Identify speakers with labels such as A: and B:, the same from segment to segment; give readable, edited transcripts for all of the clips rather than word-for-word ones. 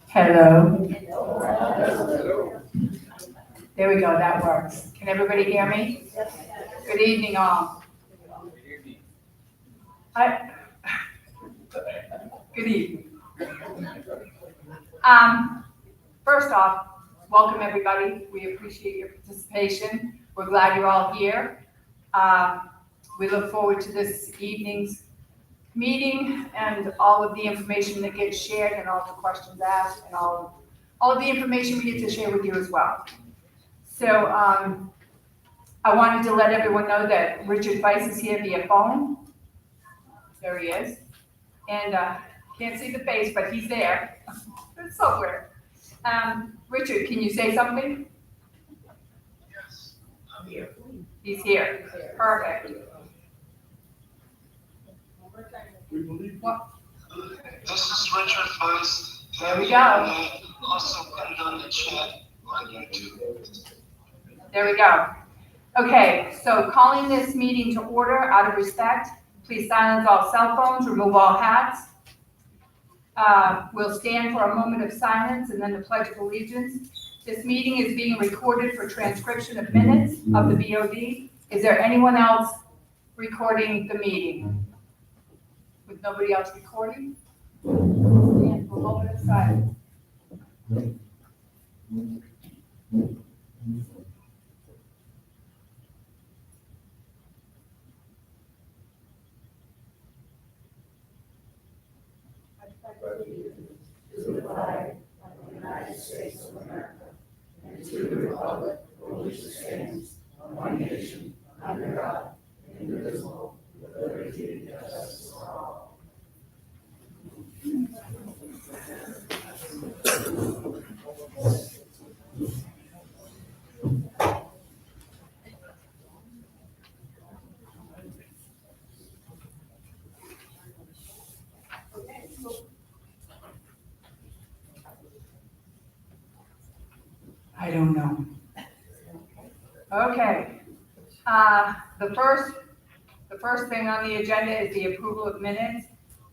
A: Hello. There we go, that works. Can everybody hear me? Good evening, all. Good evening. First off, welcome everybody. We appreciate your participation. We're glad you're all here. We look forward to this evening's meeting and all of the information that gets shared and all the questions asked and all of the information we get to share with you as well. So I wanted to let everyone know that Richard Weiss is here via phone. There he is. And can't see the face, but he's there. It's somewhere. Richard, can you say something?
B: Yes, I'm here.
A: He's here. Perfect. What?
B: This is Richard Weiss.
A: There we go.
B: I also put it on the chat on YouTube.
A: There we go. Okay, so calling this meeting to order out of respect, please silence all cell phones, remove all hats. We'll stand for a moment of silence and then the Pledge of Allegiance. This meeting is being recorded for transcription of minutes of the BOD. Is there anyone else recording the meeting? With nobody else recording? Stand for a moment of silence.
C: To the flag of the United States of America and to the republic for which it stands, one nation, under God, indivisible, with liberty and justice for all.
A: I don't know. Okay. The first thing on the agenda is the approval of minutes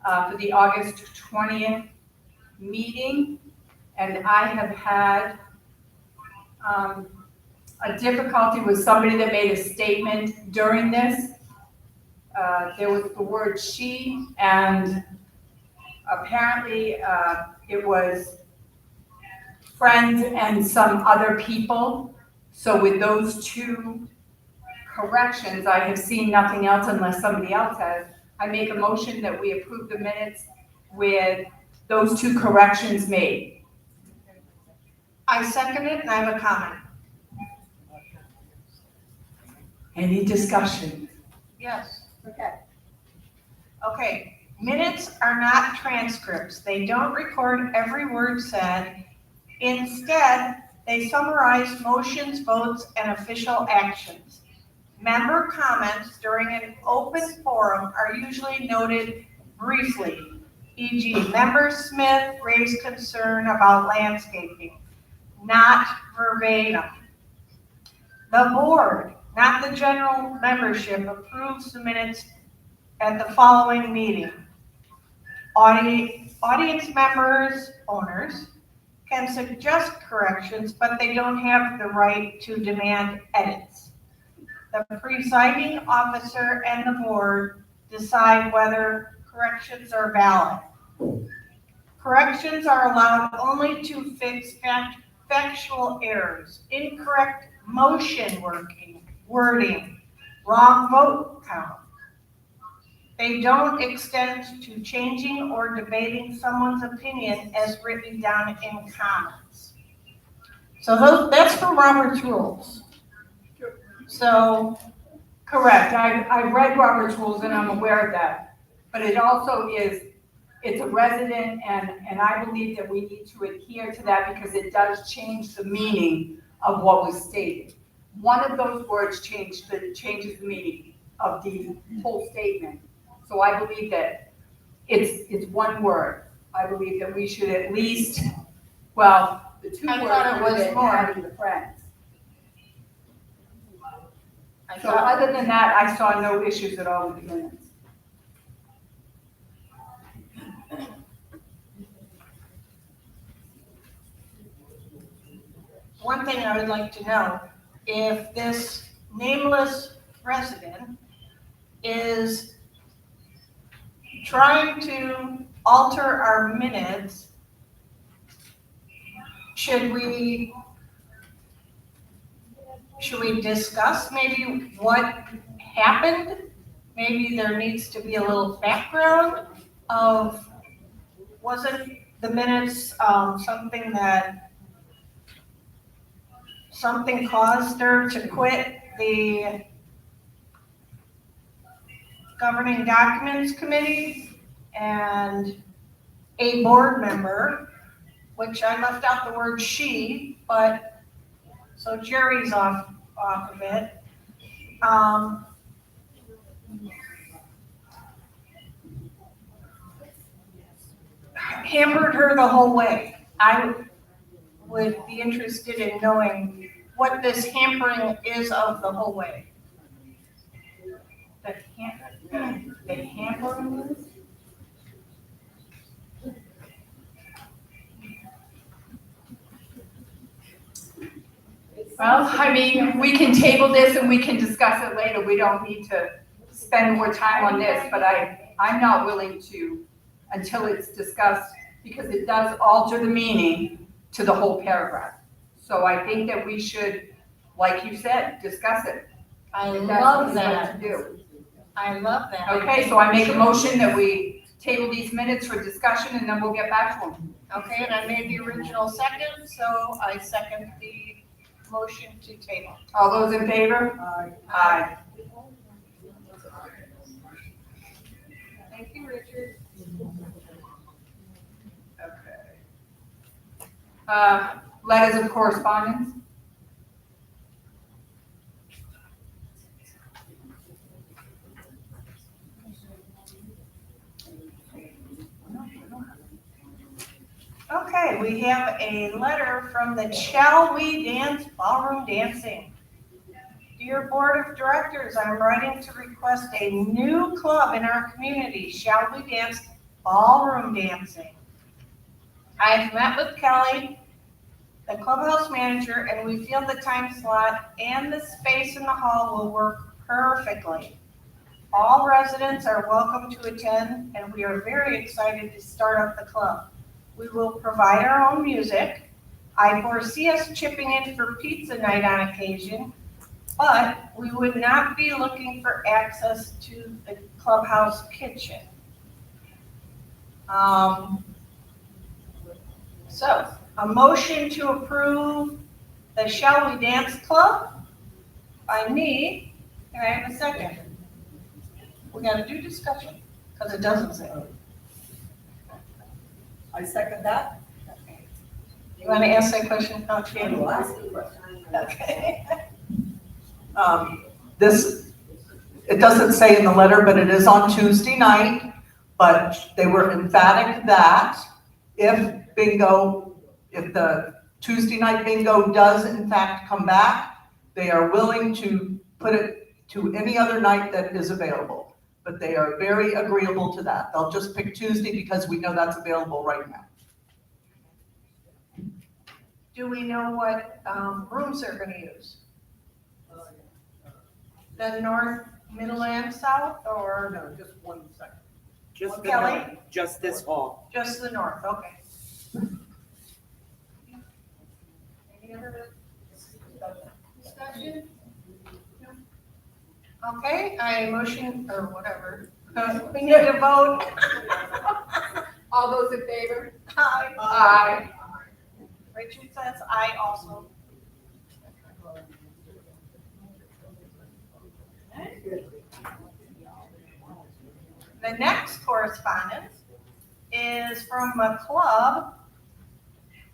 A: for the August 20th meeting. And I have had a difficulty with somebody that made a statement during this. There was the word "she," and apparently it was friends and some other people. So with those two corrections, I have seen nothing else unless somebody else has. I make a motion that we approve the minutes with those two corrections made.
D: I second it, and I have a comment.
A: Any discussion?
D: Yes.
C: Okay.
D: Okay, minutes are not transcripts. They don't record every word said. Instead, they summarize motions, votes, and official actions. Member comments during an open forum are usually noted briefly, e.g., Member Smith raised concern about landscaping, not verbatim. The board, not the general membership, approves the minutes at the following meeting. Audience members, owners, can suggest corrections, but they don't have the right to demand edits. The presiding officer and the board decide whether corrections are valid. Corrections are allowed only to fix factual errors, incorrect motion wording, wrong vote count. They don't extend to changing or debating someone's opinion as written down in comments. So that's for Robert's rules. So,
A: Correct. I've read Robert's rules and I'm aware of that. But it also is, it's a resident and I believe that we need to adhere to that because it does change the meaning of what was stated. One of those words changes the meaning of the whole statement. So I believe that it's one word. I believe that we should at least, well, the two
D: I
A: words
D: thought it
A: would
D: was
A: have been
D: more.
A: adding the friends. So other than that, I saw no issues at all with the minutes.
D: one thing I would like to know, if this nameless resident is trying to alter our minutes, should we discuss maybe what happened? Maybe there needs to be a little background of, wasn't the minutes something caused her to quit the governing documents committee, and a board member, which I left out the word "she," but, so Jerry's off of it. Hampered her the whole way. I would be interested in knowing what this hampering is of the whole way.
A: The hamper. Well, I mean, we can table this and we can discuss it later. We don't need to spend more time on this, but I'm not willing to until it's discussed because it does alter the meaning to the whole paragraph. So I think that we should, like you said, discuss it.
D: I
A: If that's
D: love
A: what you'd like
D: that.
A: to do.
D: I love that.
A: Okay, so I make a motion that we table these minutes for discussion and then we'll get back to them.
D: Okay, and I made the original second, so I second the motion to table.
A: All those in favor? Aye.
D: Thank you, Richard.
A: Okay. Letters of correspondence?
D: Okay, we have a letter from the Shall We Dance Ballroom Dancing. Dear Board of Directors, I'm writing to request a new club in our community, Shall We Dance Ballroom Dancing. I've met with Kelly, the clubhouse manager, and we feel the time slot and the space in the hall will work perfectly. All residents are welcome to attend, and we are very excited to start up the club. We will provide our own music. I foresee us chipping in for pizza night on occasion, but we would not be looking for access to the clubhouse kitchen. So, a motion to approve the Shall We Dance Club by me. Can I have a second? We gotta do discussion, because it doesn't say.
C: I second that.
D: Okay. You wanna ask that question,
C: I will ask the question.
D: Okay.
E: It doesn't say in the letter, but it is on Tuesday night, but they were emphatic that if the Tuesday night bingo does in fact come back, they are willing to put it to any other night that is available. But they are very agreeable to that. They'll just pick Tuesday because we know that's available right now.
D: Do we know what rooms they're gonna use? The north, middle, and south, or
C: No, just 1 second.
F: Just
D: Kelly?
F: Just this hall.
D: just the north? Okay. Any other discussion? No? Okay, I motion, or whatever. We need to vote.
A: All those in favor?
D: Aye.
A: Aye.
D: Richard says aye also. The next correspondence is from a club.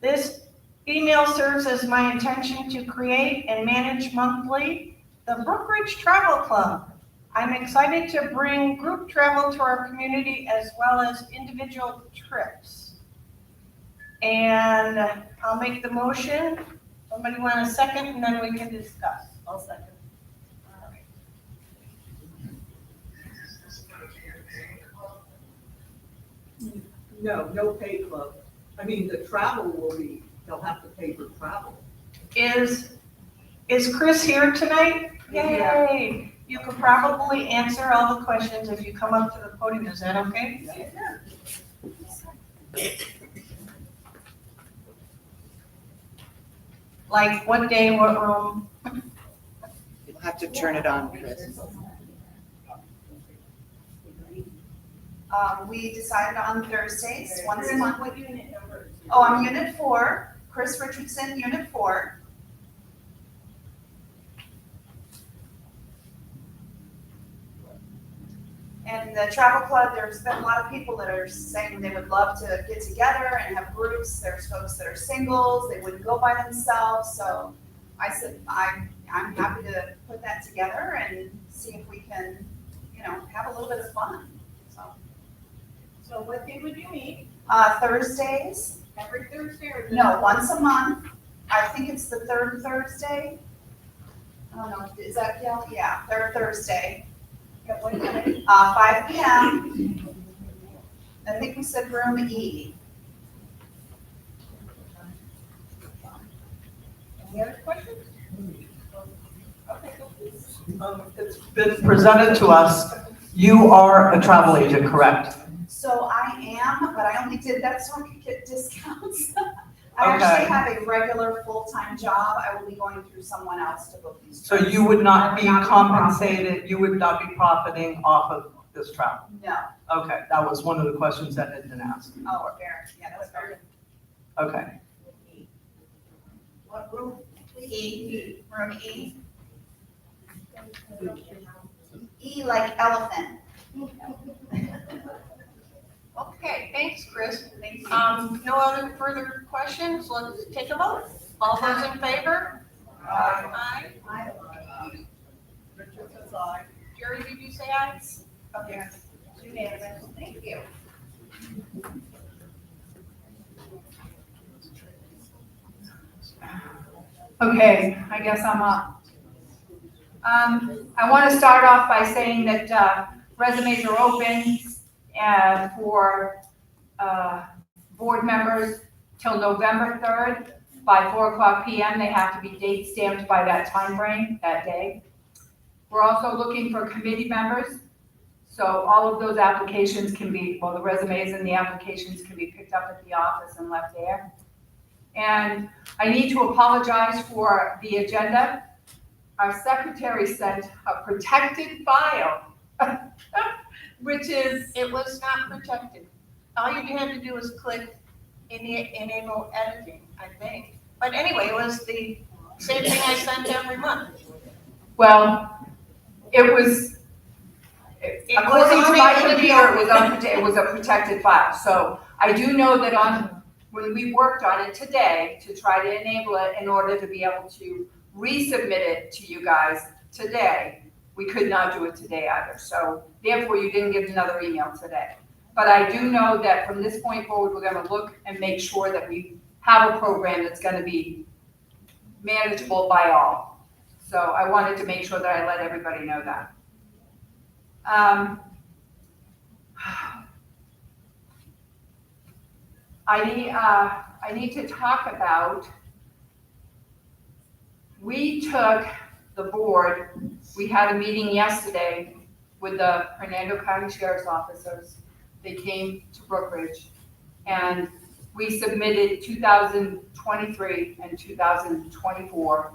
D: This email serves as my intention to create and manage monthly the Brookridge Travel Club. I'm excited to bring group travel to our community as well as individual trips. And I'll make the motion. Somebody want a second, and then we can discuss.
C: I'll second.
D: All right.
C: No pay club. I mean, the travel they'll have to pay for travel.
D: Is Chris here tonight? Yay! You could probably answer all the questions if you come up to the podium. Is that okay? Like what day, what room?
F: You'll have to turn it on, Chris.
G: We decided on Thursdays, once a month.
D: What unit number?
G: Oh, I'm unit 4, Chris Richardson, unit 4. And the travel club, there's been a lot of people that are saying they would love to get together and have groups. There's folks that are singles, they wouldn't go by themselves. So I said, I'm happy to put that together and see if we can, have a little bit of fun.
D: So what day would you meet?
G: Thursdays,
D: Every Thursday or?
G: no, once a month. I think it's the third Thursday. I don't know, is that, yeah, third Thursday,
D: At what time?
G: 5 p.m. I think we said room E.
D: Any other questions? Okay, go please.
E: It's been presented to us. You are a travel agent, correct?
G: So I am, but I only did that so I could get discounts. I actually
E: Okay.
G: have a regular full-time job. I will be going through someone else to book these
E: So
G: trips.
E: you would not be
G: I would not be
E: compensated, you would not be profiting off of this travel?
G: No,
E: Okay, that was one of the questions that had been asked.
G: oh, fair, yeah, that's fair.
E: Okay,
D: What room?
G: E, room E. E like elephant.
D: Okay, thanks, Chris. No other further questions? Let's take a vote. All those in favor? Aye.
C: Richard says aye.
D: Jerry, did you say aye? Okay. It's unanimous. Thank you.
A: Okay, I guess I'm up. I want to start off by saying that resumes are open for board members till November 3rd by 4:00 p.m. They have to be date stamped by that time frame that day. We're also looking for committee members. So all of those applications can be, well, the resumes and the applications can be picked up at the office and left there. And I need to apologize for the agenda. Our secretary sent a protected file, which is,
D: It was not protected. All you had to do was click enable editing, I think. But anyway, it was the same thing I send every month.
A: well, it was, according to my
D: unable to be
A: computer,
D: opened.
A: it was a protected file. So I do know that when we worked on it today to try to enable it in order to be able to resubmit it to you guys today, we could not do it today either. So therefore, you didn't get another email today. But I do know that from this point forward, we're gonna look and make sure that we have a program that's gonna be manageable by all. So I wanted to make sure that I let everybody know that. I need to talk about, the board, we had a meeting yesterday with the Hernando County Sheriff's officers. They came to Brookridge, and we submitted 2023 and 2024,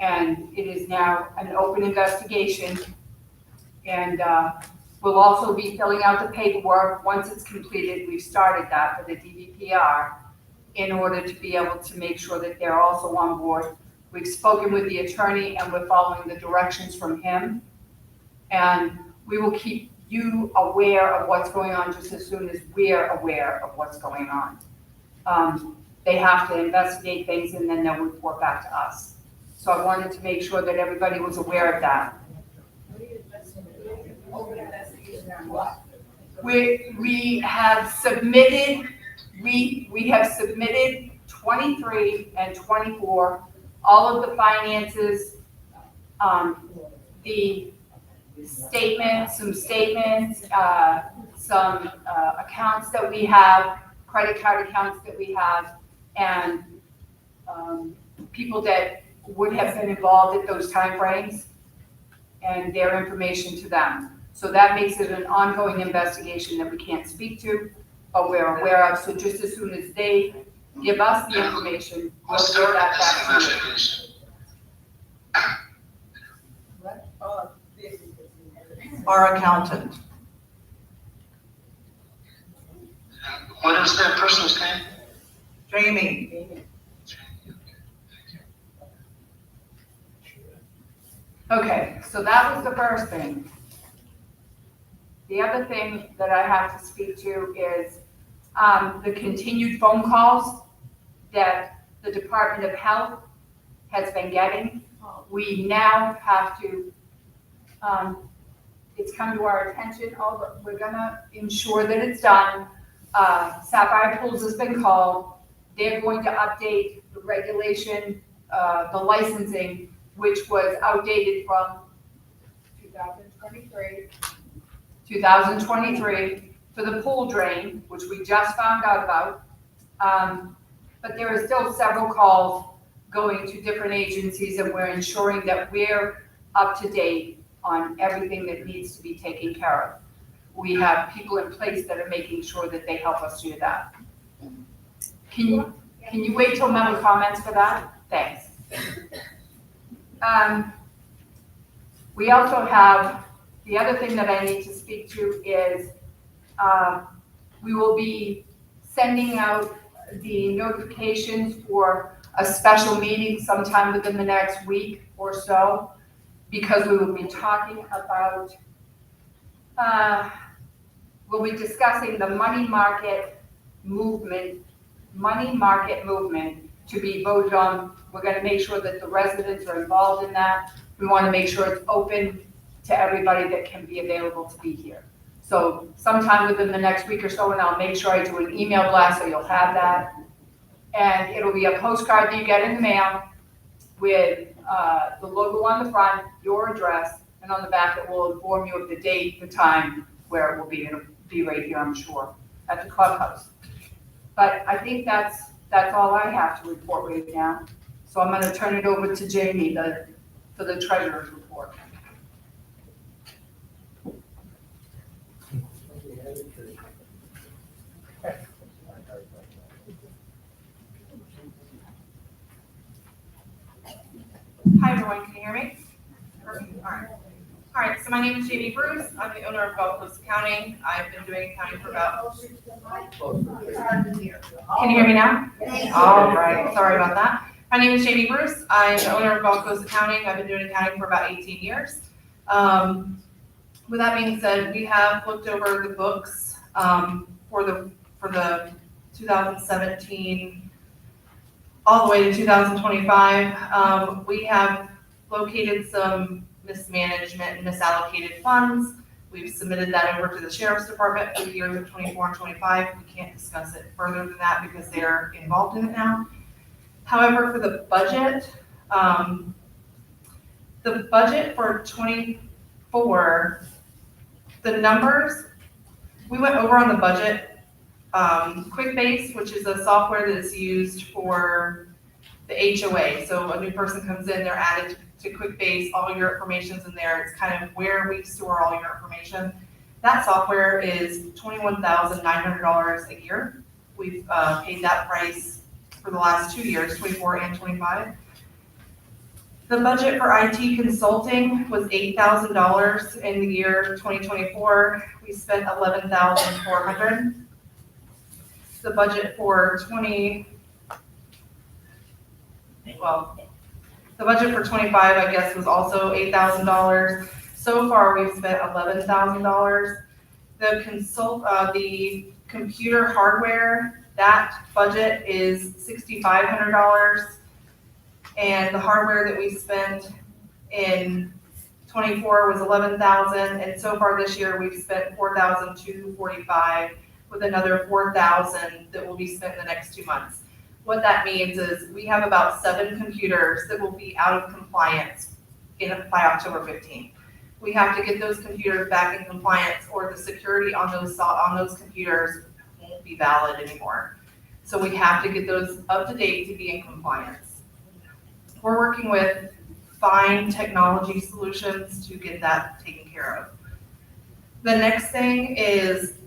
A: and it is now an open investigation. And we'll also be filling out the paperwork. Once it's completed, we've started that for the DVPR in order to be able to make sure that they're also on board. We've spoken with the attorney and we're following the directions from him. And we will keep you aware of what's going on just as soon as we're aware of what's going on. They have to investigate things and then they'll report back to us. So I wanted to make sure that everybody was aware of that. We have submitted 23 and 24, all of the finances, the statements, some accounts that we have, credit card accounts that we have, and people that would have been involved at those timeframes, and their information to them. So that makes it an ongoing investigation that we can't speak to, but we're aware of. So just as soon as they give us the information, we'll
B: Who
A: give
B: started
A: that
B: this
A: back to you.
B: investigation?
E: Our accountant.
B: What is that person's name?
E: Jamie.
A: Okay, so that was the first thing. The other thing that I have to speak to is the continued phone calls that the Department of Health has been getting. We now have to, it's come to our attention, we're gonna ensure that it's done. Sapphire Pools has been called. They're going to update the regulation, the licensing, which was outdated from 2023 for the pool drain, which we just found out about. But there are still several calls going to different agencies, and we're ensuring that we're up to date on everything that needs to be taken care of. We have people in place that are making sure that they help us do that. Can you wait till member comments for that? Thanks. We also have, the other thing that I need to speak to is we will be sending out the notifications for a special meeting sometime within the next week or so, because we will be talking about, we'll be discussing the money market movement to be voted on. We're going to make sure that the residents are involved in that. We want to make sure it's open to everybody that can be available to be here. So sometime within the next week or so, and I'll make sure I do an email blast so you'll have that. And it'll be a postcard that you get in the mail. with the logo on the front, your address, and on the back it will inform you of the date, the time, where it will be. It'll be right here, I'm sure, at the clubhouse. But I think that's all I have to report right now. So I'm gonna turn it over to Jamie for the treasurer's report.
H: Hi, everyone, can you hear me? All right, so my name is Jamie Bruce. I'm the owner of Gulf Coast Accounting. I've been doing accounting for about, can you hear me now? All right, sorry about that. My name is Jamie Bruce. I'm the owner of Gulf Coast Accounting. I've been doing accounting for about 18 years. With that being said, we have looked over the books for the 2017 all the way to 2025. We have located some mismanagement and misallocated funds. We've submitted that over to the Sheriff's Department for the years of 24 and 25. We can't discuss it further than that because they're involved in it now. However, for the budget for 24, the numbers, we went over on the budget. QuickBase, which is a software that is used for the HOA. So a new person comes in, they're added to QuickBase, all your information's in there. It's kind of where we store all your information. That software is $21,900 a year. We've paid that price for the last 2 years, 24 and 25. The budget for IT consulting was $8,000 in the year 2024. We spent $11,400. The budget for the budget for 25, I guess, was also $8,000. So far, we've spent $11,000. The computer hardware, that budget is $6,500. And the hardware that we spent in 24 was $11,000. And so far this year, we've spent $4,245 with another $4,000 that will be spent in the next 2 months. What that means is we have about 7 computers that will be out of compliance by October 15th. We have to get those computers back in compliance, or the security on those computers won't be valid anymore. So we have to get those up to date to be in compliance. We're working with Fine Technology Solutions to get that taken care of. The next thing is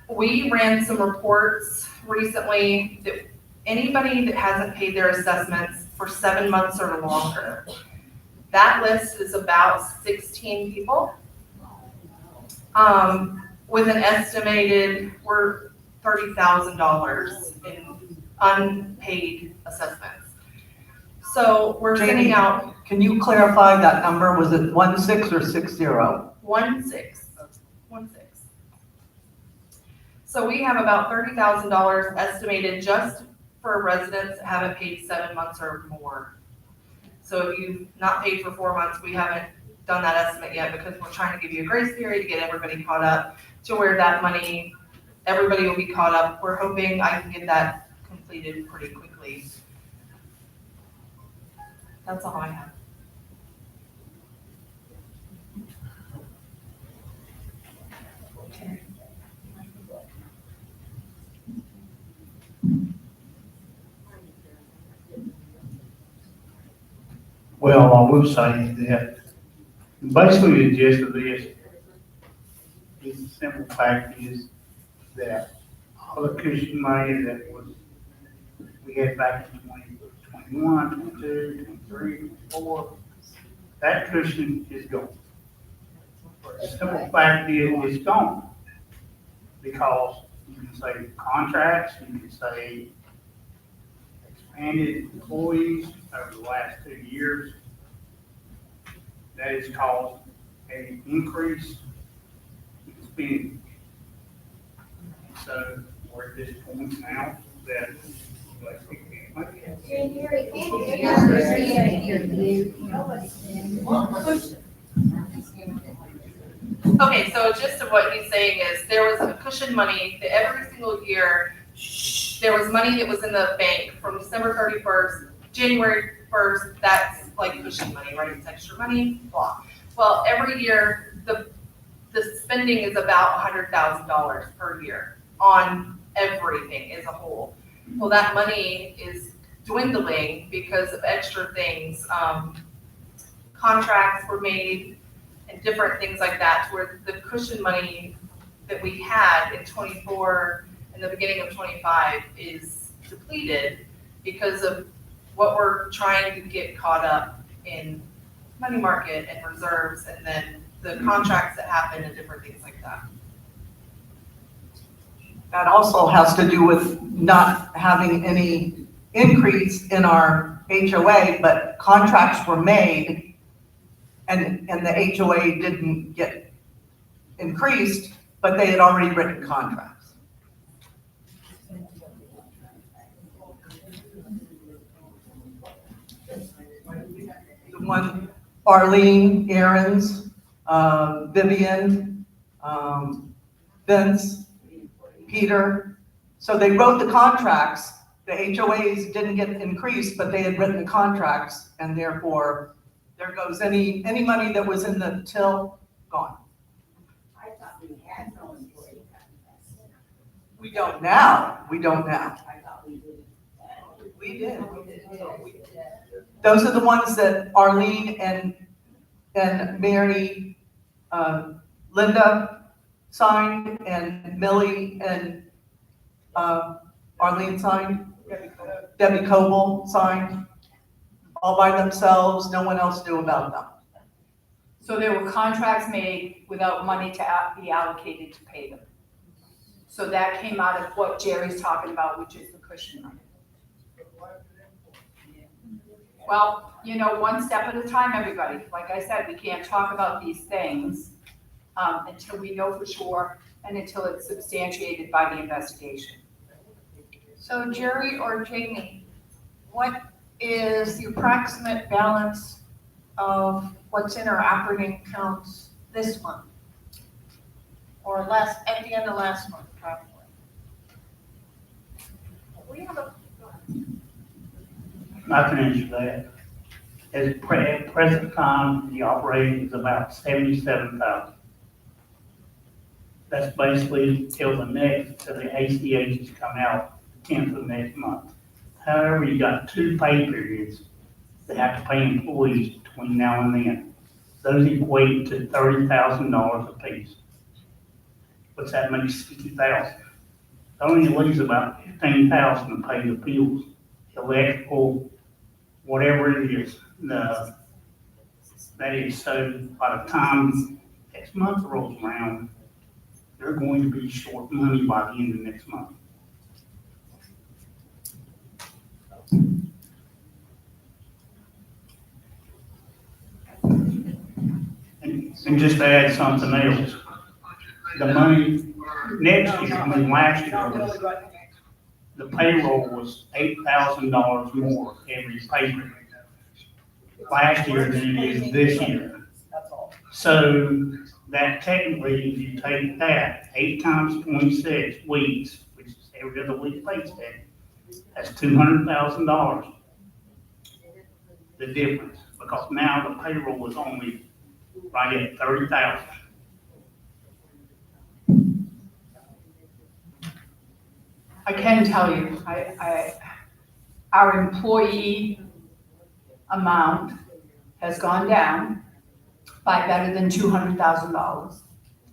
H: we ran some reports recently that anybody that hasn't paid their assessments for 7 months or longer, that list is about 16 people. With an estimated, we're $30,000 in unpaid assessments. So we're sending out.
E: Can you clarify that number? Was it 16 or 60?
H: 16. So we have about $30,000 estimated just for residents that haven't paid 7 months or more. So if you've not paid for 4 months, we haven't done that estimate yet because we're trying to give you a grace period to get everybody caught up to where that money, everybody will be caught up. We're hoping I can get that completed pretty quickly. That's all I have.
C: Well, I will say that basically the gist of this is the simple fact is that all the cushion money that we had back in 2021, 22, 23, 24, that cushion is gone. The simple fact is it's gone because you can say contracts, you can say expanded employees over the last 2 years. That has caused an increase in spending. So we're at this point now that
H: Okay, so gist of what he's saying is there was a cushion money that every single year, there was money that was in the bank from December 31st, January first, that's like cushion money, right? It's extra money, blah. Well, every year, the spending is about $100,000 per year on everything as a whole. Well, that money is dwindling because of extra things. Contracts were made and different things like that, where the cushion money that we had in 24 and the beginning of 25 is depleted because of what we're trying to get caught up in money market and reserves, and then the contracts that happen and different things like that.
E: That also has to do with not having any increase in our HOA, but contracts were made and the HOA didn't get increased, but they had already written contracts. The one, Arlene, Aaron's, Vivian, Vince, Peter. So they wrote the contracts. The HOAs didn't get increased, but they had written the contracts, and therefore there goes any money that was in the till, gone.
C: I thought we had no employee contracts.
E: We don't now. We don't now.
C: I thought we did.
E: We did. Those are the ones that Arlene and Mary, Linda signed, and Millie and Arlene signed. Debbie Coble signed, all by themselves. No one else knew about them.
A: So there were contracts made without money to be allocated to pay them. So that came out of what Jerry's talking about, which is the cushion money. Well, you know, one step at a time, everybody. Like I said, we can't talk about these things until we know for sure and until it's substantiated by the investigation.
D: So Jerry or Jamie, what is the approximate balance of what's in our operating accounts this month? Or last, at the end of last month, probably? We have a,
I: I can answer that. At present time, the operating is about 77,000. That's basically till the ACHs come out 10th of next month. However, you got 2 pay periods that have to pay employees between now and then. Those equate to $30,000 apiece. What's that, make 60,000? Only leaves about 15,000 to pay the bills, electrical, whatever it is. That is, so by the time next month rolls around, they're going to be short money by the end of next month. And just to add something else, the money next year, I mean last year, the payroll was $8,000 more every pay period last year than it is this year. So that technically, if you take that 8 times 26 weeks, which is every other week paycheck, that's $200,000. The difference, because now the payroll is only right at 30,000.
A: I can tell you, our employee amount has gone down by better than $200,000,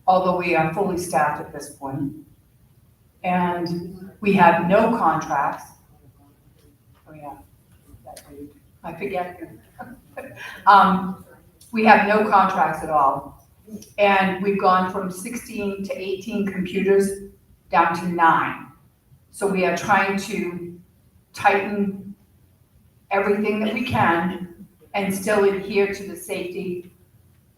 A: although we are fully staffed at this point. And we have no contracts. Oh yeah, I forget. We have no contracts at all. And we've gone from 16 to 18 computers down to 9. So we are trying to tighten everything that we can and still adhere to the safety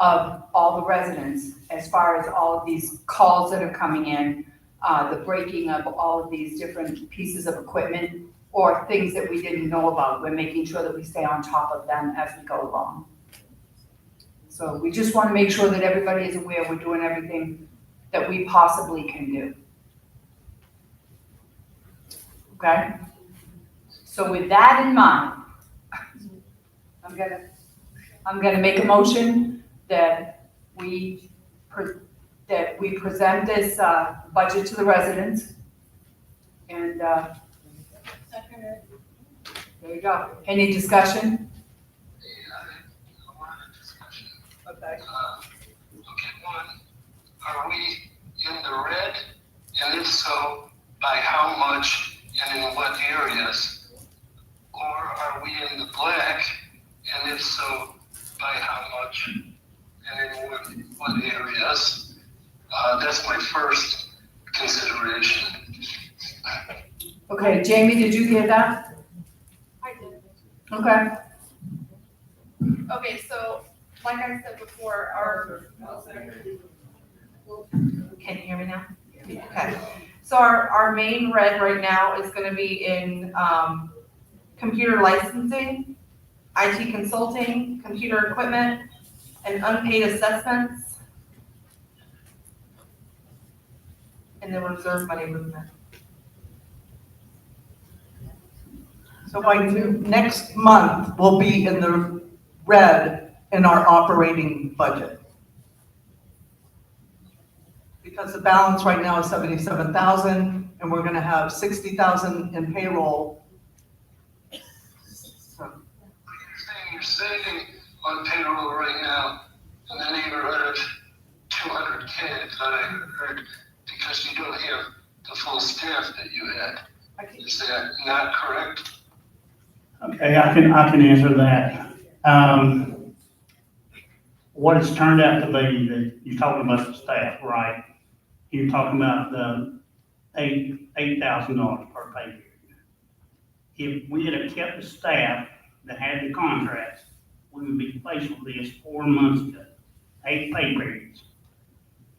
A: of all the residents as far as all of these calls that are coming in, the breaking of all of these different pieces of equipment or things that we didn't know about. We're making sure that we stay on top of them as we go along. So we just want to make sure that everybody is aware we're doing everything that we possibly can do. Okay? So with that in mind, I'm gonna make a motion that we present this, budget to the residents. And, there you go. Any discussion?
B: A lot of discussion.
E: Okay.
B: Okay, one, are we in the red? And if so, by how much and in what areas? Or are we in the black? And if so, by how much and in what areas? That's my first consideration.
A: Okay, Jamie, did you hear that?
H: I did.
A: Okay.
H: Okay, so like I said before, our, can you hear me now? Okay, so our main red right now is gonna be in, computer licensing, IT consulting, computer equipment, and unpaid assessments. And then reserve money movement.
E: So by next month, we'll be in the red in our operating budget. Because the balance right now is 77,000, and we're gonna have 60,000 in payroll. So,
B: You're saving on payroll right now in the neighborhood of 200K, that I heard, because you don't have the full staff that you had. Is that not correct?
I: Okay, I can answer that. What it's turned out to be, that you're talking about the staff, right? You're talking about the $8,000 per pay period. If we had kept the staff that had the contracts, we would be faced with this 4 months ago, 8 pay periods.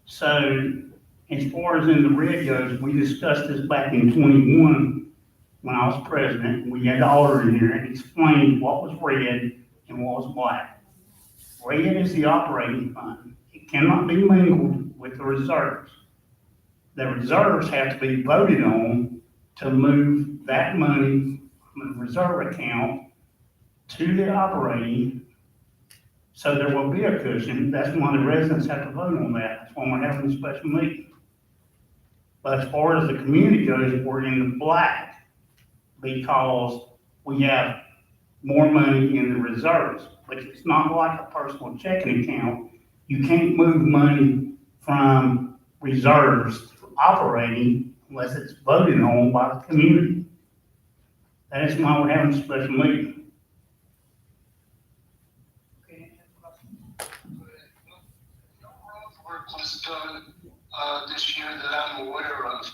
I: So as far as in the red goes, we discussed this back in 21 when I was president. We had the auditor in here and explained what was red and what was black. Red is the operating fund. It cannot be mingled with the reserves. The reserves have to be voted on to move that money from the reserve account to the operating, so there will be a cushion. That's why the residents have to vote on that. That's why we're having a special meeting. But as far as the community goes, we're in the black because we have more money in the reserves. But it's not like a personal checking account. You can't move money from reserves to operating unless it's voted on by the community. That is why we're having a special meeting.
B: No road work was done this year that I'm aware of,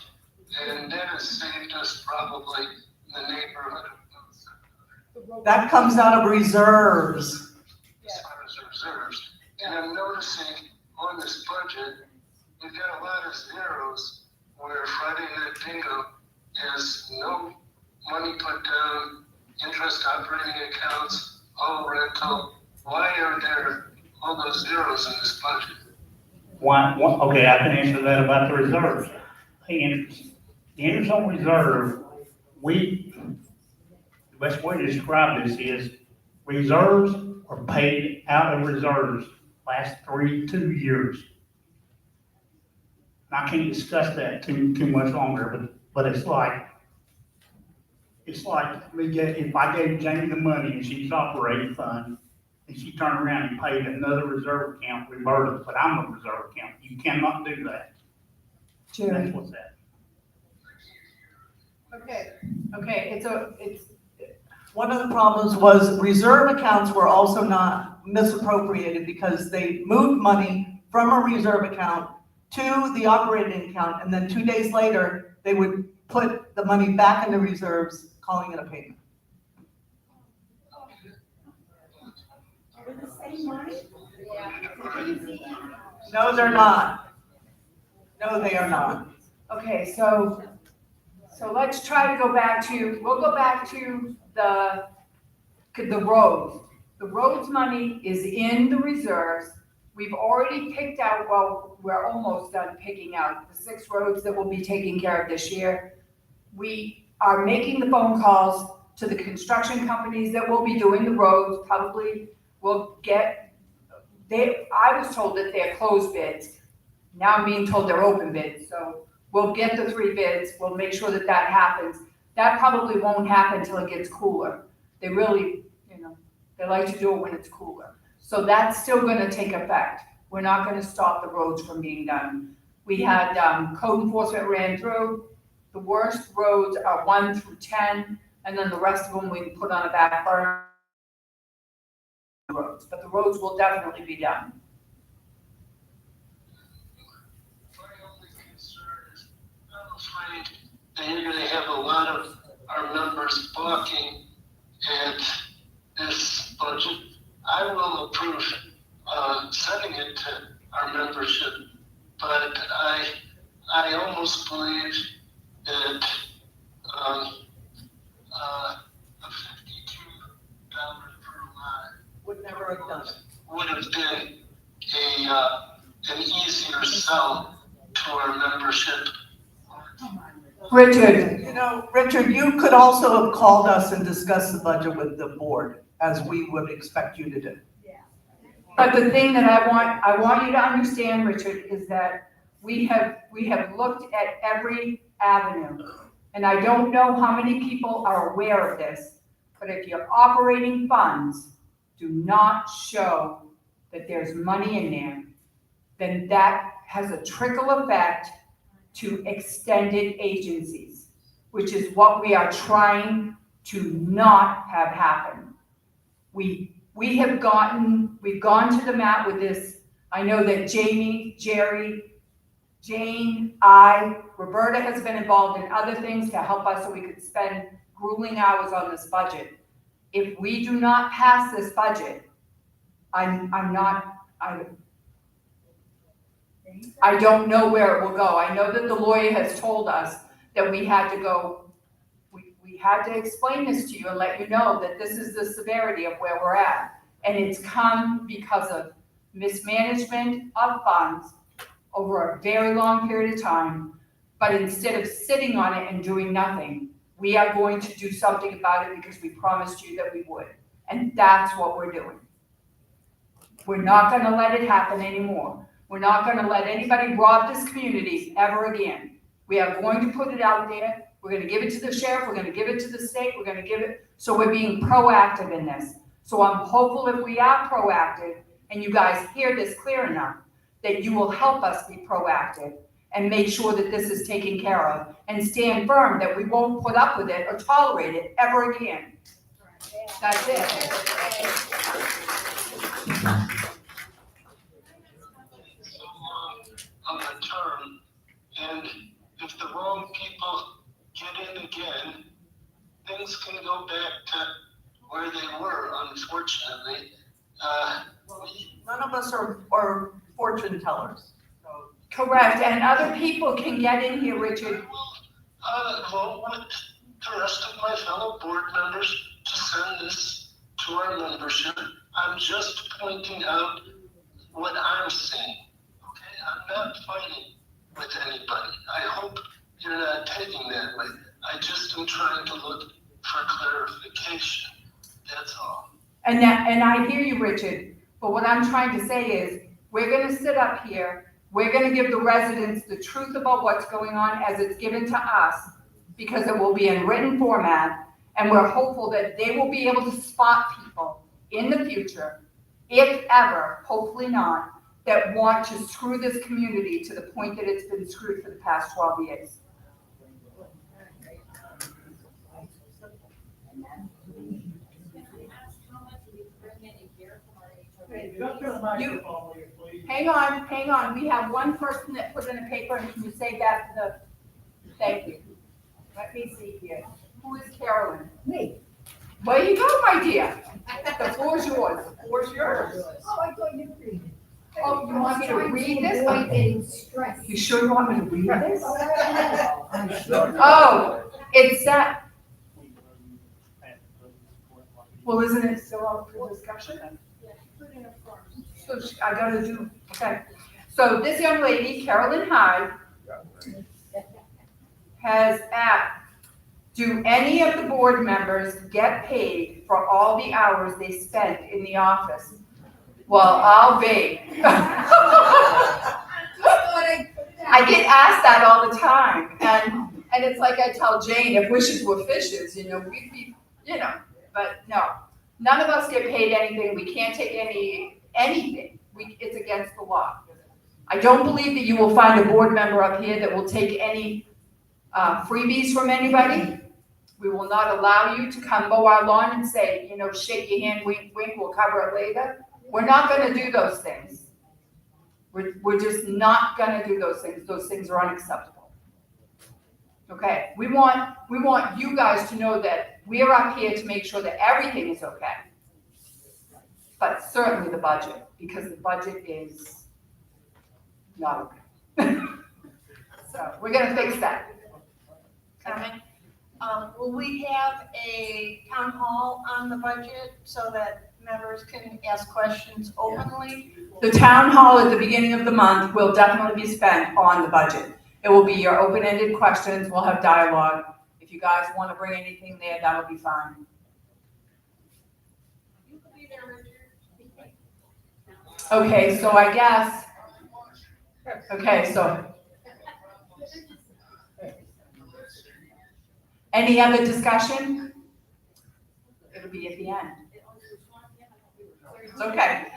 B: and that has saved us probably in the neighborhood of
E: that comes out of reserves.
B: as far as reserves. And I'm noticing on this budget, we've got a lot of zeros where Friday Night Bingo has no money put down, interest operating accounts, all rental. Why are there all those zeros in this budget?
I: Okay, I can answer that about the reserves. The interest on reserve, the best way to describe this is reserves are paid out of reserves last 2 years. And I can't discuss that too much longer, but it's like if I gave Jamie the money and she's operating fund, and she turned around and paid another reserve account, reverted, but I'm a reserve account. You cannot do that. That's what's that.
A: Okay, it's,
E: One of the problems was reserve accounts were also not misappropriated because they moved money from a reserve account to the operating account, and then 2 days later, they would put the money back into reserves, calling it a payment.
C: With the same money?
E: No, they're not. No, they are not.
A: okay, so let's try to go back to, we'll go back to the roads. The roads money is in the reserves. We've already picked out, well, we're almost done picking out the 6 roads that we'll be taking care of this year. We are making the phone calls to the construction companies that will be doing the roads, probably will get, I was told that they're closed bids. Now I'm being told they're open bids, so we'll get the 3 bids, we'll make sure that that happens. That probably won't happen until it gets cooler. They really, they like to do it when it's cooler. So that's still gonna take effect. We're not gonna stop the roads from being done. We had, code enforcement ran through. The worst roads are 1 through 10, and then the rest of them we put on a back burner. Roads, but the roads will definitely be done.
B: My only concern is, I'm afraid that you're gonna have a lot of our members balking at this budget. I will approve, sending it to our membership, but I almost believe that, a $52 per line
E: Would never have done it.
B: would have been an easier sell to our membership.
A: Richard,
E: Richard, you could also have called us and discussed the budget with the board, as we would expect you to do.
A: but the thing that I want you to understand, Richard, is that we have looked at every avenue. And I don't know how many people are aware of this, but if your operating funds do not show that there's money in there, then that has a trickle effect to extended agencies, which is what we are trying to not have happen. We've gone to the mat with this. I know that Jamie, Jerry, Jane, Roberta has been involved in other things to help us so we could spend grueling hours on this budget. If we do not pass this budget, I don't know where it will go. I know that the lawyer has told us that we had to go, we had to explain this to you and let you know that this is the severity of where we're at. And it's come because of mismanagement of funds over a very long period of time. But instead of sitting on it and doing nothing, we are going to do something about it because we promised you that we would. And that's what we're doing. We're not gonna let it happen anymore. We're not gonna let anybody rob this community ever again. We are going to put it out there. We're gonna give it to the sheriff. We're gonna give it to the state. We're gonna give it, so we're being proactive in this. So I'm hopeful if we are proactive and you guys hear this clear enough, that you will help us be proactive and make sure that this is taken care of and stand firm that we won't put up with it or tolerate it ever again. That's it.
B: So long on the term, and if the wrong people get in again, things can go back to where they were, unfortunately.
E: None of us are fortune tellers.
A: Correct, and other people can get in here, Richard.
B: I will vote with the rest of my fellow board members to send this to our membership. I'm just pointing out what I'm seeing. Okay, I'm not fighting with anybody. I hope you're not taking that way. I just am trying to look for clarification. That's all.
A: And I hear you, Richard, but what I'm trying to say is, we're gonna sit up here, we're gonna give the residents the truth about what's going on as it's given to us, because it will be in written format, and we're hopeful that they will be able to spot people in the future, if ever, hopefully not, that want to screw this community to the point that it's been screwed for the past 12 years. Hang on, we have one person that put in a paper, and can you say that to the, thank you. Let me see here, who is Carolyn?
C: Me.
A: There you go, my dear, the floor is yours, the floor is yours.
C: Oh, I thought you read it.
A: Oh, you want me to read this?
C: I'm getting stressed.
A: You sure you want me to read this?
C: I'm sure.
A: Oh, it's that, well, isn't it still up for discussion? So I gotta do, okay. So this young lady, Carolyn Hyde, has Do any of the board members get paid for all the hours they spend in the office? Well, I'll be. I get asked that all the time, and it's like I tell Jane, if wishes were fishes, we'd be, but no. None of us get paid anything. We can't take anything. It's against the law. I don't believe that you will find a board member up here that will take any freebies from anybody. We will not allow you to come mow our lawn and say, shake your hand, wink, wink, we'll cover it later. We're not going to do those things. We're just not going to do those things. Those things are unacceptable. Okay, we want you guys to know that we're up here to make sure that everything is okay. But certainly the budget, because the budget is not okay. So we're going to fix that.
D: Comment. Will we have a town hall on the budget so that members can ask questions openly?
A: The town hall at the beginning of the month will definitely be spent on the budget. It will be your open-ended questions. We'll have dialogue. If you guys want to bring anything there, that'll be fine. Okay, so I guess, any other discussion? It'll be at the end. It's okay.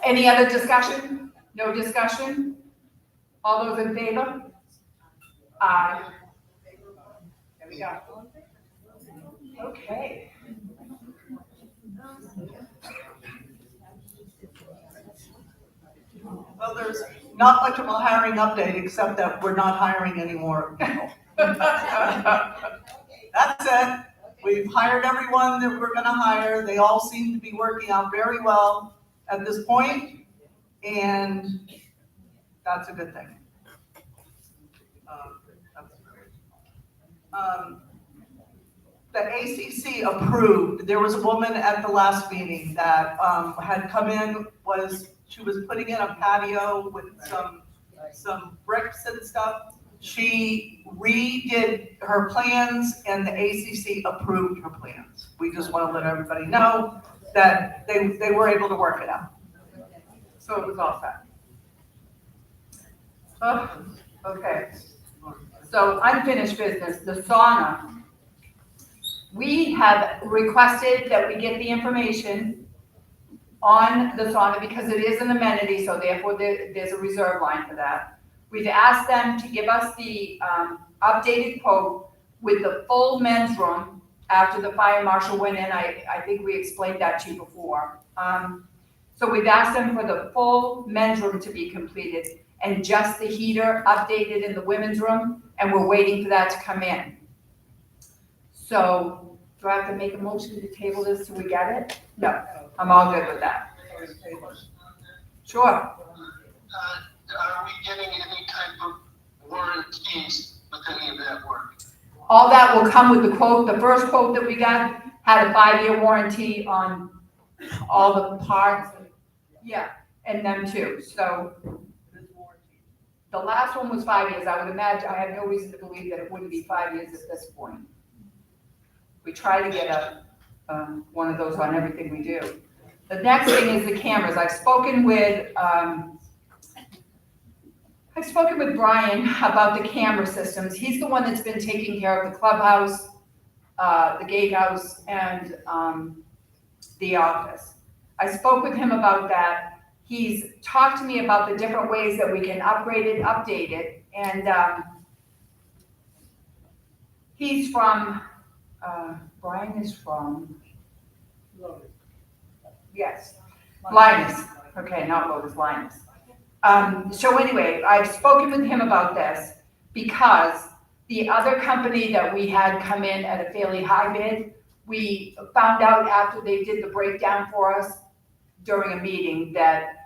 A: Any other discussion? No discussion? All those in favor? Aye. There we go. Okay.
E: Well, there's not much of a hiring update, except that we're not hiring any more people. That's it. We've hired everyone that we're gonna hire. They all seem to be working out very well at this point, and that's a good thing. The ACC approved, there was a woman at the last meeting that had come in, she was putting in a patio with some bricks and stuff. She redid her plans and the ACC approved her plans. We just want to let everybody know that they were able to work it out. So it was all set. Oh, okay. So unfinished business, the sauna. We have requested that we get the information on the sauna because it is an amenity, so therefore there's a reserve line for that. We've asked them to give us the updated quote with the full men's room after the fire marshal went in. I think we explained that to you before. So we've asked them for the full men's room to be completed and just the heater updated in the women's room, and we're waiting for that to come in. So do I have to make a motion to table this till we get it? No, I'm all good with that. Sure.
B: Are we getting any type of warranties with any of that work?
A: All that will come with the quote. The first quote that we got had a 5-year warranty on all the parts. Yeah, and them too. So the last one was 5 years. I would imagine, I have no reason to believe that it wouldn't be 5 years at this point. We try to get one of those on everything we do. The next thing is the cameras. I've spoken with Brian about the camera systems. He's the one that's been taking care of the clubhouse, the gatehouse, and the office. I spoke with him about that. He's talked to me about the different ways that we can upgrade it, update it, and he's from, Brian is from, yes, Linus. Okay, not Lotus, Linus. So anyway, I've spoken with him about this because the other company that we had come in at a fairly high bid, we found out after they did the breakdown for us during a meeting that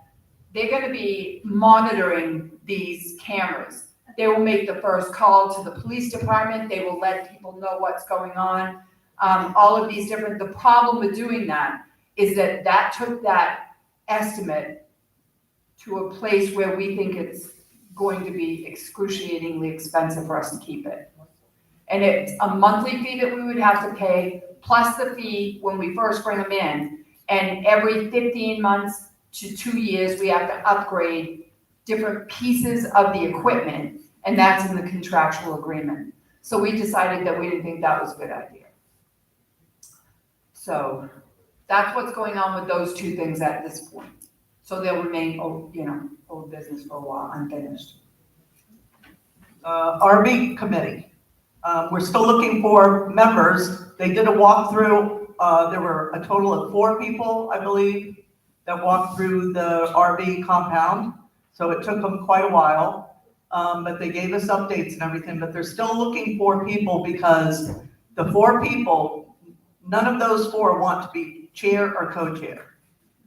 A: they're going to be monitoring these cameras. They will make the first call to the police department. They will let people know what's going on. All of these different, the problem with doing that is that took that estimate to a place where we think it's going to be excruciatingly expensive for us to keep it. And it's a monthly fee that we would have to pay, plus the fee when we first bring them in. And every 15 months to 2 years, we have to upgrade different pieces of the equipment, and that's in the contractual agreement. So we decided that we didn't think that was a good idea. So that's what's going on with those two things at this point. So they'll remain, old business for a while, unfinished.
E: RV committee. We're still looking for members. They did a walkthrough. There were a total of 4 people, I believe, that walked through the RV compound. So it took them quite a while, but they gave us updates and everything, but they're still looking for people because the 4 people, none of those 4 want to be chair or co-chair.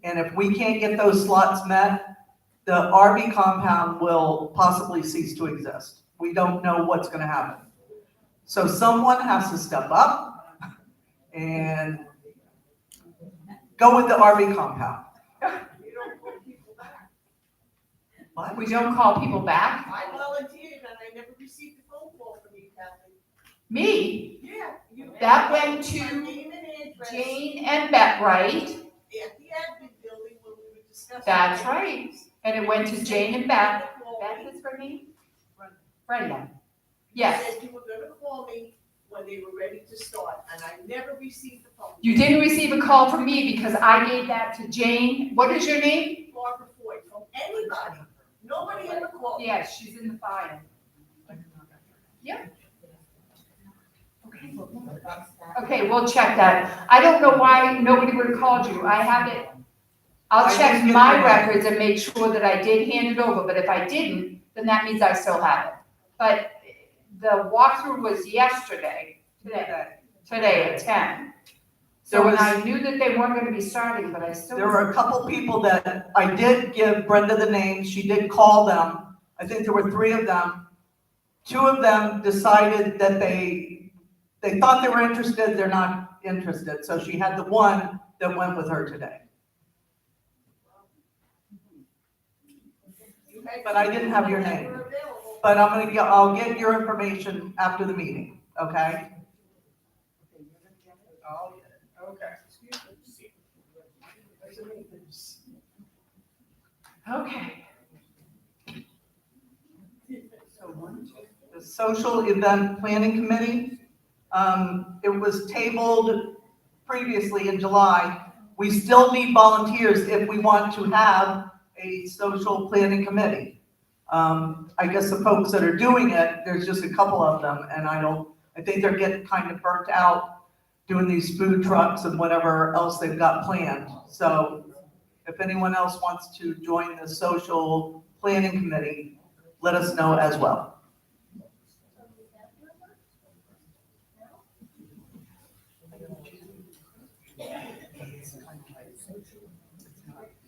E: And if we can't get those slots met, the RV compound will possibly cease to exist. We don't know what's gonna happen. So someone has to step up and go with the RV compound. What?
A: We don't call people back?
C: I volunteered and I never received a phone call from you, Kathy.
A: Me?
C: Yeah. you-
A: That went to
C: My name and address
A: Jane and Bet, right?
C: At the admin building when we were discussing.
A: That's right. And it went to Jane and Bet.
C: That
A: Beth is her name? Brenda. Yes.
C: You said you were gonna call me when they were ready to start, and I never received the phone.
A: You didn't receive a call from me because I gave that to Jane. What is your name?
C: Barbara Floyd, from anybody, nobody ever called.
A: Yes, she's in the file. Yep. Okay, we'll check that. I don't know why nobody would have called you. I have it. I'll
E: I
A: check
E: didn't get
A: my
E: it.
A: records and make sure that I did hand it over, but if I didn't, then that means I still have it. But the walkthrough was yesterday, today at 10. So when I knew that they weren't gonna be starting, but I still.
E: There were a couple people that I did give Brenda the names. She did call them. I think there were 3 of them. 2 of them decided that they thought they were interested, they're not interested. So she had the one that went with her today. But I didn't have your name. But I'll get your information after the meeting, okay?
A: Okay.
E: The Social Event Planning Committee, it was tabled previously in July. We still need volunteers if we want to have a social planning committee. I guess the folks that are doing it, there's just a couple of them, and I think they're getting kind of burnt out doing these food trucks and whatever else they've got planned. So if anyone else wants to join the social planning committee, let us know as well.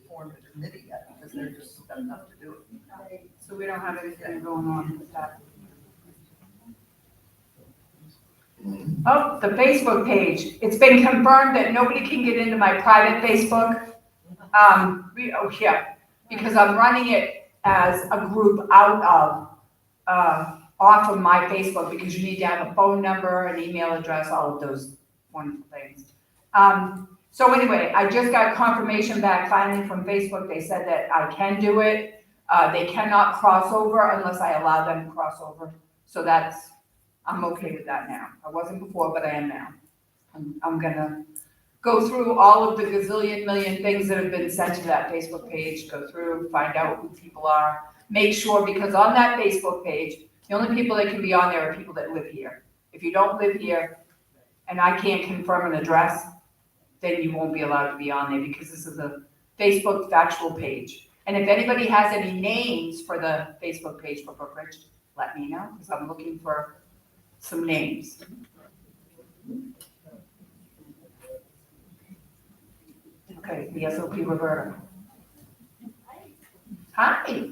E: Formed a committee yet because they're just got enough to do it.
A: So we don't have anything going on with that. Oh, the Facebook page. It's been confirmed that nobody can get into my private Facebook. Because I'm running it as a group out of, off of my Facebook because you need to have a phone number, an email address, all of those wonderful things. So anyway, I just got confirmation back finally from Facebook. They said that I can do it. They cannot cross over unless I allow them to cross over. So I'm okay with that now. I wasn't before, but I am now. I'm gonna go through all of the gazillion million things that have been sent to that Facebook page, go through, find out who people are, make sure, because on that Facebook page, the only people that can be on there are people that live here. If you don't live here and I can't confirm an address, then you won't be allowed to be on there because this is a Facebook factual page. And if anybody has any names for the Facebook page for Brookridge, let me know because I'm looking for some names. Okay, the SOP Roberta. Hi.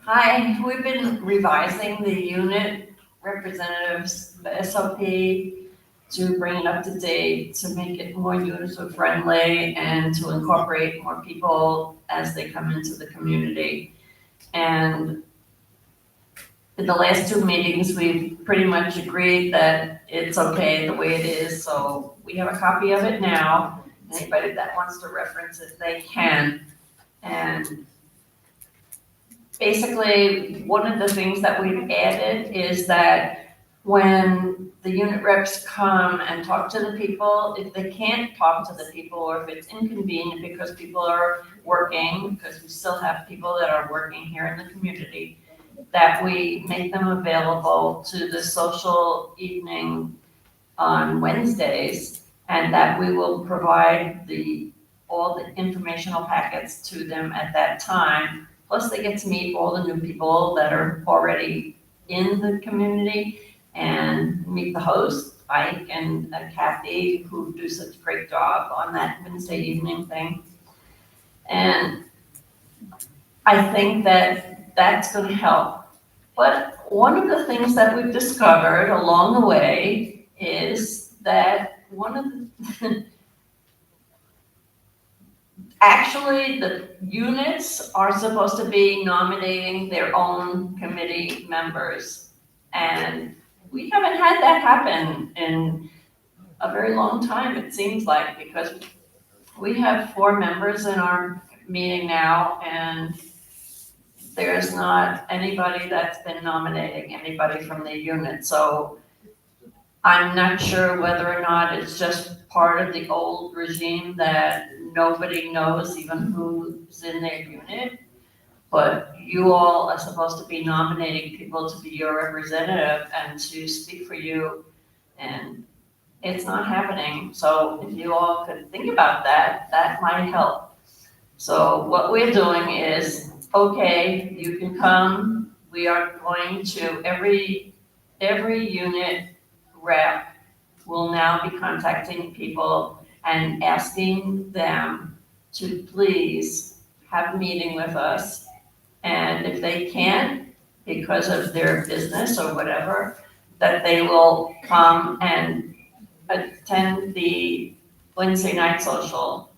J: Hi, we've been revising the unit representatives, the SOP, to bring it up to date, to make it more user-friendly, and to incorporate more people as they come into the community. And in the last two meetings, we've pretty much agreed that it's okay the way it is, so we have a copy of it now. Anybody that wants to reference it, they can. And basically, one of the things that we've added is that when the unit reps come and talk to the people, if they can't talk to the people, or if it's inconvenient because people are working, because we still have people that are working here in the community, that we make them available to the social evening on Wednesdays, and that we will provide all the informational packets to them at that time. Plus, they get to meet all the new people that are already in the community and meet the host, Ike and Kathy, who do such a great job on that Wednesday evening thing. And I think that that's going to help. But one of the things that we've discovered along the way is that one of the actually, the units are supposed to be nominating their own committee members. And we haven't had that happen in a very long time, it seems like, because we have 4 members in our meeting now, and there's not anybody that's been nominating anybody from the unit. So I'm not sure whether or not it's just part of the old regime that nobody knows even who's in their unit. But you all are supposed to be nominating people to be your representative and to speak for you, and it's not happening. So if you all could think about that, that might help. So what we're doing is, okay, you can come. We are going to, every unit rep will now be contacting people and asking them to please have a meeting with us. And if they can't, because of their business or whatever, that they will come and attend the Wednesday night social,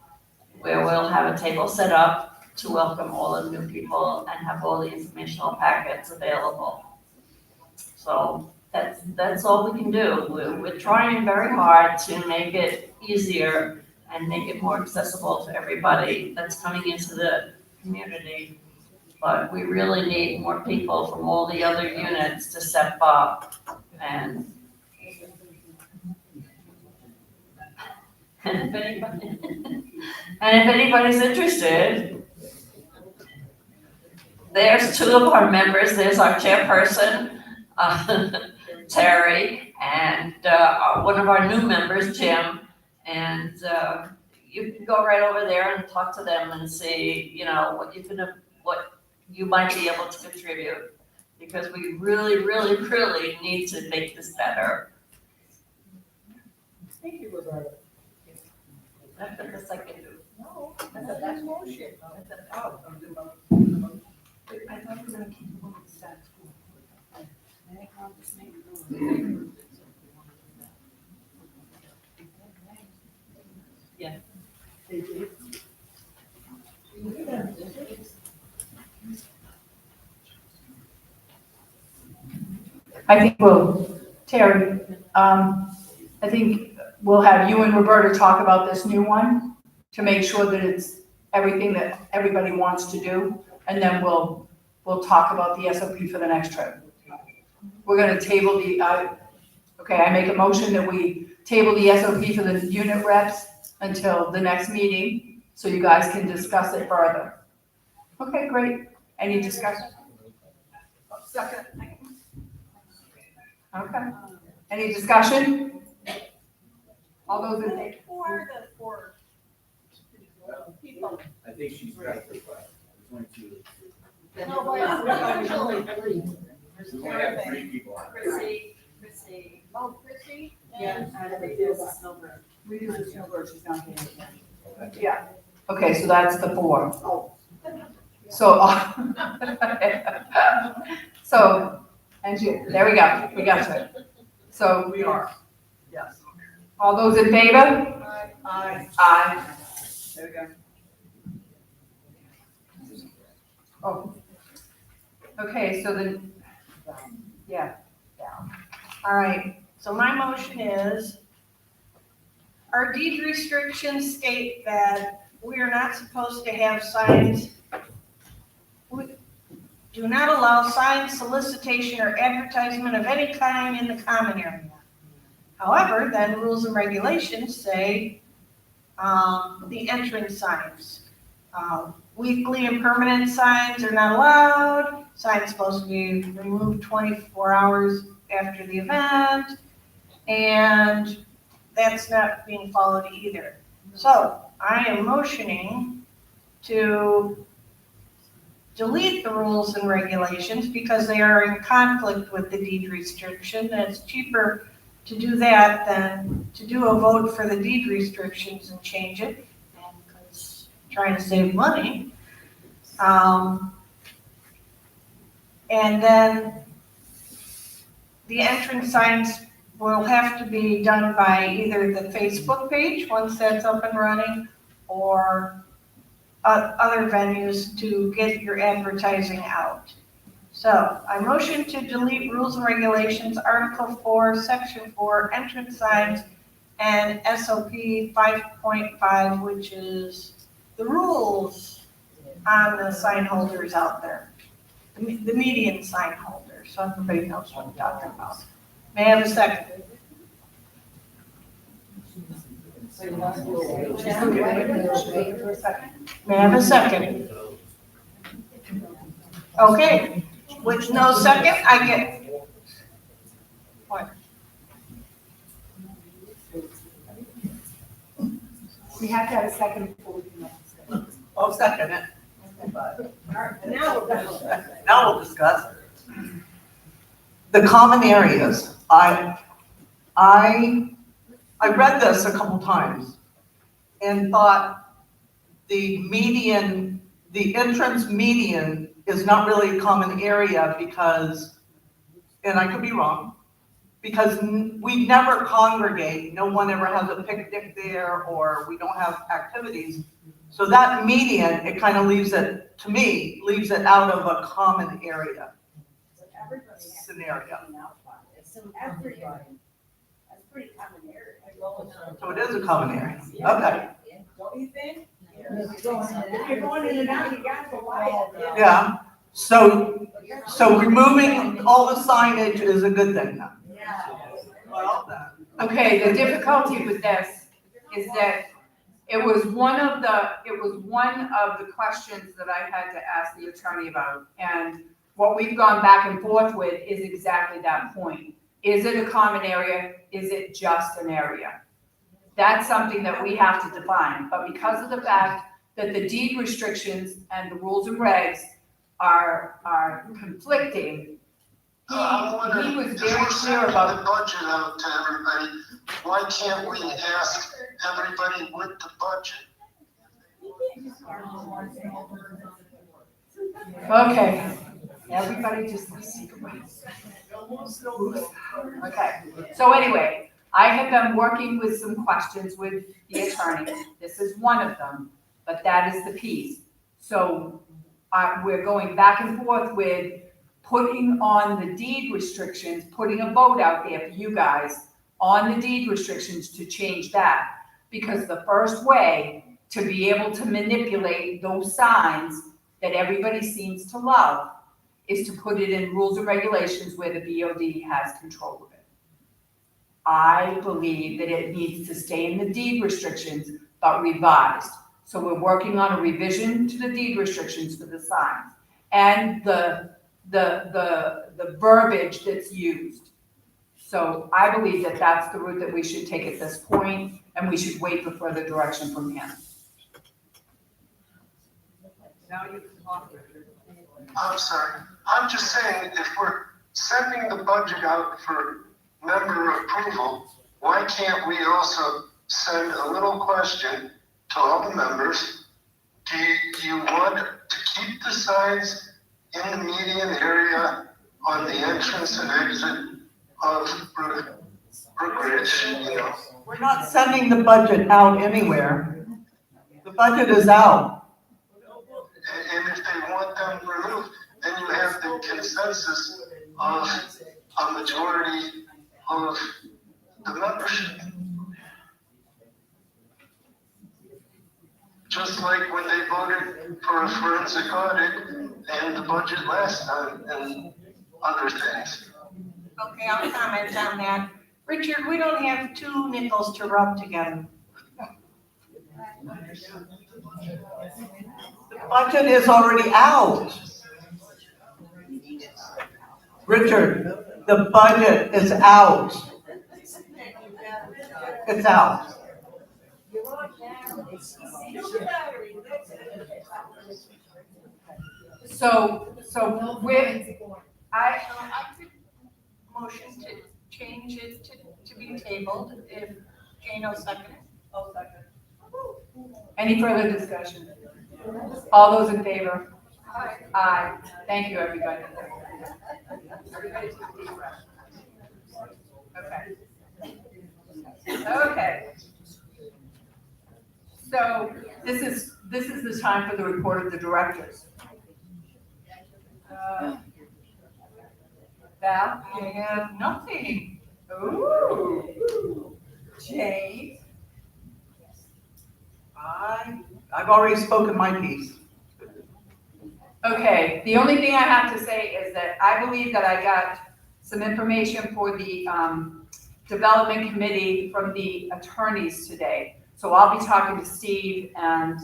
J: where we'll have a table set up to welcome all the new people and have all the informational packets available. So that's all we can do. We're trying very hard to make it easier and make it more accessible to everybody that's coming into the community. But we really need more people from all the other units to step up. And if anybody's interested, there's 2 of our members. There's our chairperson, Terry, and one of our new members, Jim. And you can go right over there and talk to them and see, what you might be able to contribute, because we really, really, really need to make this better.
C: Thank you, Roberta.
J: That's the best I can do.
C: No, that's bullshit.
J: I thought we were gonna keep going to status quo. Yeah.
A: I think Terry, I think we'll have you and Roberta talk about this new one to make sure that it's everything that everybody wants to do. And then we'll talk about the SOP for the next trip. We're gonna table I make a motion that we table the SOP for the unit reps until the next meeting, so you guys can discuss it further. Okay, great. Any discussion? Second. Okay. Any discussion? All those in favor?
D: Who are the 4 people?
K: I think she's got it. There's only 2.
D: No, but usually 3.
K: We only have 3 people on.
J: Chrissy.
D: Oh, Chrissy?
A: Yeah.
J: We do the Snowbird.
A: We do the Snowbird, she's not here. Yeah. Okay, so that's the 4.
D: Oh.
A: So, and there we go, we got to it. So
E: We are, yes.
A: All those in favor?
E: Aye.
A: Aye.
F: There we go.
A: Oh. Okay, so then, yeah.
D: All right, so my motion is, our deed restrictions state that we are not supposed to have signs. We do not allow signs, solicitation, or advertisement of any kind in the common area. However, then rules and regulations say, the entrance signs. Weekly and permanent signs are not allowed. Signs supposed to be removed 24 hours after the event, and that's not being followed either. So I am motioning to delete the rules and regulations because they are in conflict with the deed restriction, and it's cheaper to do that than to do a vote for the deed restrictions and change it, and because trying to save money. And then the entrance signs will have to be done by either the Facebook page, once that's up and running, or other venues to get your advertising out. So I motion to delete rules and regulations, Article 4, Section 4, entrance signs, and SOP 5.5, which is the rules on the sign holders out there, the median sign holders, so everybody knows what I'm talking about. May I have a second? May I have a second? Okay, with no second, I get. What?
A: We have to have a second before we can.
E: I'll second it.
A: Now
E: Now we'll discuss. The common areas, I read this a couple times and thought the median, the entrance median is not really a common area because, and I could be wrong, because we never congregate, no one ever has a picnic there, or we don't have activities. So that median, it kind of leaves it, to me, leaves it out of a common area scenario.
C: So everybody, that's pretty common area.
E: So it is a common area, okay,
C: Don't you think? If you're going in and out, you got to wide.
E: yeah. So removing all the signage is a good thing then.
C: Yeah.
E: Well, then.
A: Okay, the difficulty with this is that it was one of the questions that I had to ask the attorney about. And what we've gone back and forth with is exactly that point. Is it a common area? Is it just an area? That's something that we have to define. But because of the fact that the deed restrictions and the rules and regs are conflicting,
B: I'm wondering,
A: he was
B: if
A: very
B: we're
A: clear
B: sending
A: about.
B: the budget out to everybody, why can't we ask everybody with the budget?
A: Okay, everybody just listen. Okay, so anyway, I have been working with some questions with the attorney. This is one of them, but that is the piece. So we're going back and forth with putting on the deed restrictions, putting a vote out there for you guys on the deed restrictions to change that. Because the first way to be able to manipulate those signs that everybody seems to love is to put it in rules and regulations where the BOD has control of it. I believe that it needs to stay in the deed restrictions, but revised. So we're working on a revision to the deed restrictions for the signs and the verbiage that's used. So I believe that that's the route that we should take at this point, and we should wait for further direction from him.
E: Now you can talk, Richard.
B: I'm sorry, I'm just saying, if we're sending the budget out for member approval, why can't we also send a little question to all the members? Do you want to keep the signs in the median area on the entrance and exit of Brookridge? Brookridge, you know.
E: We're not sending the budget out anywhere. The budget is out.
B: And if they want them removed, then you have the consensus of a majority of the membership. Just like when they voted for a forensic audit and the budget last time and other things.
D: Okay, I'll comment on that. Richard, we don't have two nickels to rub together.
E: The budget is already out. Richard, the budget is out. It's out.
A: So with, I,
D: Motion to change it to be tabled if Jane will second it.
A: I'll second. Any further discussion? All those in favor? Aye. Thank you, everybody. Okay. So this is the time for the report of the directors. Val?
D: I have nothing.
A: Ooh. Jane?
E: I've already spoken my piece.
A: Okay, the only thing I have to say is that I believe that I got some information for the development committee from the attorneys today. So I'll be talking to Steve and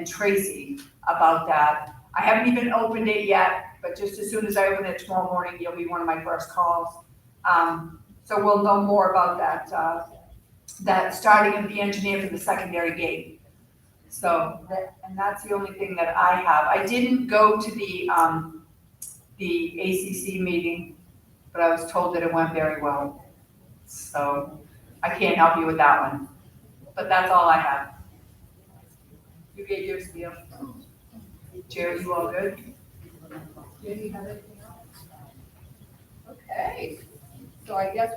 A: Tracy about that. I haven't even opened it yet, but just as soon as I open it tomorrow morning, you'll be one of my first calls. So we'll know more about that starting of the engineer for the secondary gate. So, and that's the only thing that I have. I didn't go to the ACC meeting, but I was told that it went very well. So I can't help you with that one, but that's all I have. You get yours, Neil. Jerry, you all good? Jenny, have anything else? Okay, so I guess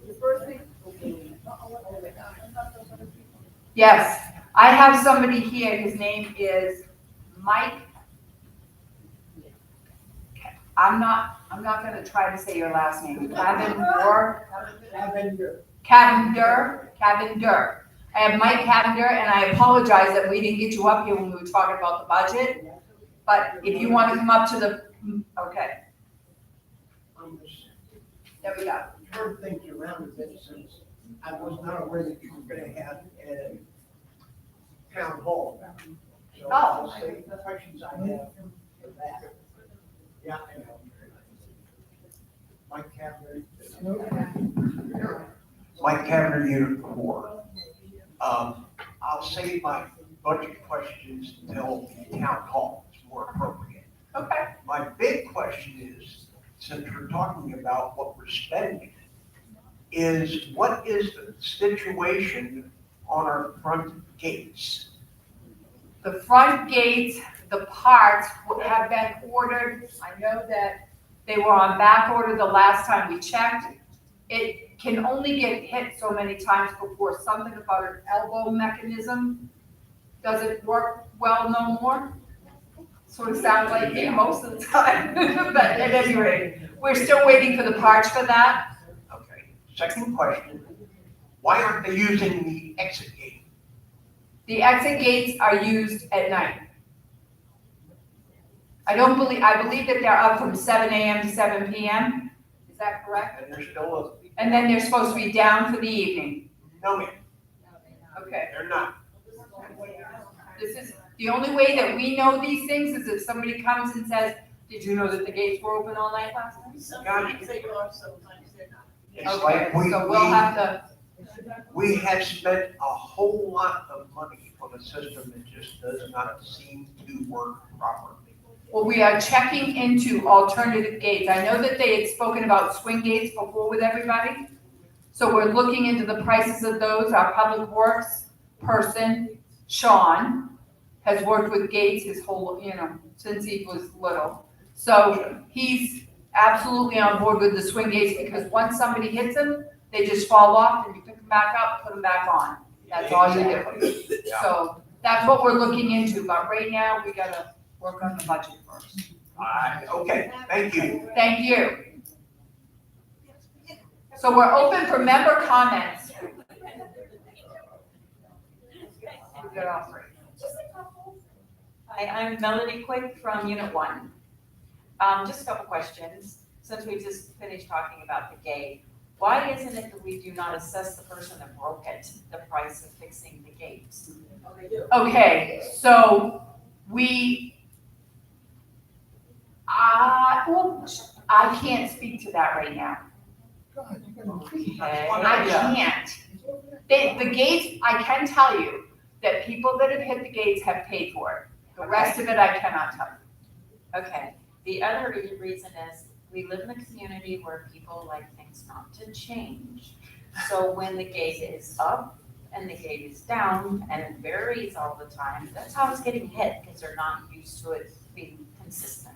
A: the first thing. Yes, I have somebody here, his name is Mike. I'm not gonna try to say your last name. Cavender. I have Mike Cavender, and I apologize that we didn't get you up here when we were talking about the budget. But if you want to come up to the, okay. There we go.
C: Heard things around a bit since I was not aware that you were gonna have a town hall. So I'll say the questions I have for that. Yeah, I know. Mike Kavner. Mike Kavner, Unit 4. I'll save my budget questions until the town hall is more appropriate.
A: Okay.
C: My big question is, since we're talking about what we're spending, is what is the situation on our front gates?
A: The front gates, the parts have been ordered. I know that they were on back order the last time we checked. It can only get hit so many times before something about an elbow mechanism doesn't work well no more. Sort of sounds like me most of the time, but at any rate, we're still waiting for the parts for that.
C: Okay. Second question, why aren't they using the exit gate?
A: The exit gates are used at night. I believe that they're up from 7 a.m. to 7 p.m. Is that correct?
C: And they're still,
A: And then they're supposed to be down for the evening.
C: no ma'am,
A: Okay.
C: they're not.
A: This is, the only way that we know these things is if somebody comes and says, did you know that the gates were open all night last night?
C: Sometimes
D: they are, sometimes they're not.
C: It's
A: Okay,
C: like
A: so we'll have to,
C: we have spent a whole lot of money on a system that just does not seem to work properly.
A: well, we are checking into alternative gates. I know that they had spoken about swing gates before with everybody. So we're looking into the prices of those. Our public works person, Sean, has worked with gates his whole, since he was little. So he's absolutely on board with the swing gates because once somebody hits them, They just fall off and you pick them back up, put them back on. That's all you do.
K: Yeah.
A: So that's what we're looking into, but right now we gotta work on the budget first.
C: Okay, thank you.
A: Thank you. So we're open for member comments. We got all three.
L: Hi, I'm Melody Quick from Unit 1. Just a couple questions. Since we just finished talking about the gate, why isn't it that we do not assess the person that broke it, the price of fixing the gates?
A: Okay, so I can't speak to that right now.
L: Okay.
A: I can't. The gates, I can tell you that people that have hit the gates have paid for it. The rest of it, I cannot tell you.
L: Okay. The other reason is we live in a community where people like things not to change. So when the gate is up and the gate is down and it varies all the time, that's how it's getting hit because they're not used to it being consistent.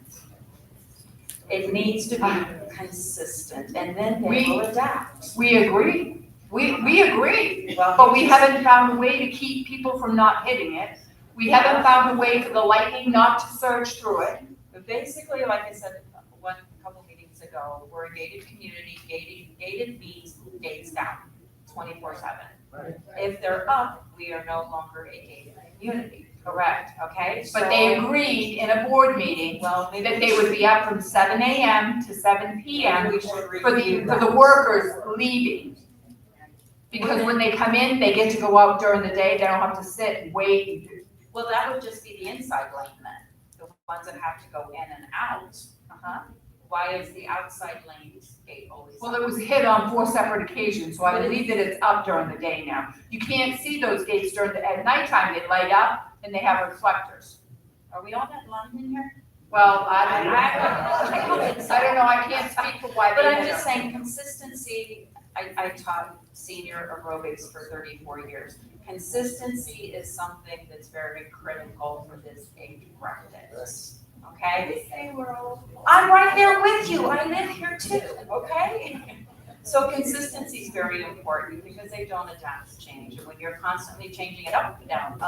L: It needs to be consistent and then they will adapt.
A: We agree. We agree,
L: Well,
A: but we haven't found a way to keep people from not hitting it. We haven't found a way for the lightning not to surge through it.
L: But basically, like I said, a couple meetings ago, we're a gated community. Gated means gates down, 24/7. If they're up, we are no longer a gated community. Correct, okay?
A: But they agreed in a board meeting
L: Well, maybe
A: that they would be up from 7 a.m. to 7 p.m.
L: we should
A: for
L: review
A: the workers leaving. Because when they come in, they get to go out during the day, they don't have to sit and wait.
L: Well, that would just be the inside lane then, the ones that have to go in and out. Why is the outside lanes gate always up?
A: Well, it was hit on 4 separate occasions, so I believe that it's up during the day now. You can't see those gates at nighttime, they light up and they have reflectors.
L: Are we on that line in here?
A: Well, I don't know, I can't speak for why
L: But
A: they
L: I'm
A: hit
L: just
A: them.
L: saying consistency, I taught senior aerobics for 34 years. Consistency is something that's very critical for this age practice, okay? I'm right there with you, I live here too, okay? So consistency is very important because they don't adapt to change. And when you're constantly changing it up, down,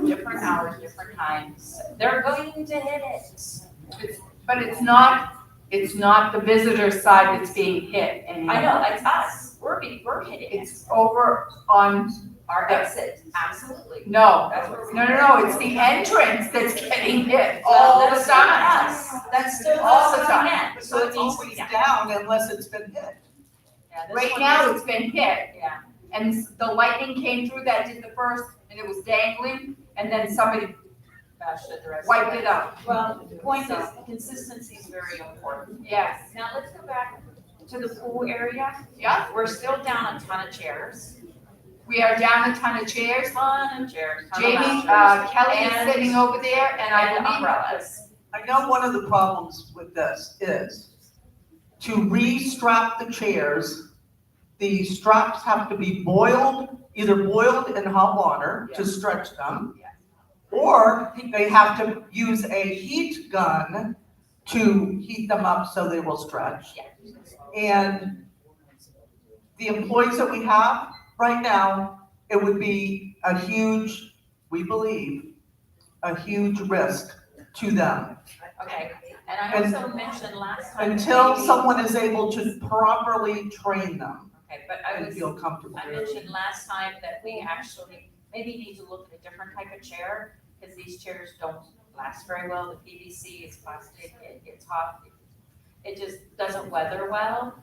L: different hours, different times, they're going to hit it.
A: But it's not the visitor side that's being hit anymore.
L: I know, that's us, we're hitting it.
A: It's over on,
L: Our exit, absolutely.
A: no,
L: That's where we-
A: no, it's the entrance that's getting hit
L: Well,
A: all the
L: that's still
A: time.
L: us. That's still
A: All
L: us
A: the
L: on
A: time.
L: that, so it
E: It's
L: needs to be
E: always
L: down.
E: down unless it's been hit.
L: Yeah, this
A: Right
L: one
A: now,
L: is-
A: it's been hit,
L: Yeah,
A: and the lightning came through that did the first, and it was dangling, and then somebody
L: bashed it the rest.
A: wiped it out.
L: Well, the point is, consistency is very important.
A: Yes,
L: Now, let's go back to the pool area.
A: yeah,
L: We're still down a ton of chairs.
A: we are down a ton of chairs.
L: Ton of chairs. ton of
A: Jamie,
L: loungers,
A: Kelly
L: and-
A: is sitting over there, and I
L: And
A: believe.
L: umbrellas.
E: I know one of the problems with this is to re-strap the chairs, the straps have to be either boiled in hot water to stretch them, or they have to use a heat gun to heat them up so they will stretch. And the employees that we have right now, it would be a huge, we believe, a huge risk to them
L: Okay, and I also mentioned last time.
E: until
L: maybe-
E: someone is able to properly train them
L: Okay, but I
E: and
L: was,
E: feel comfortable.
L: I mentioned last time that we actually maybe need to look at a different type of chair, because these chairs don't last very well. The PVC is plastic, it gets hot, it just doesn't weather well.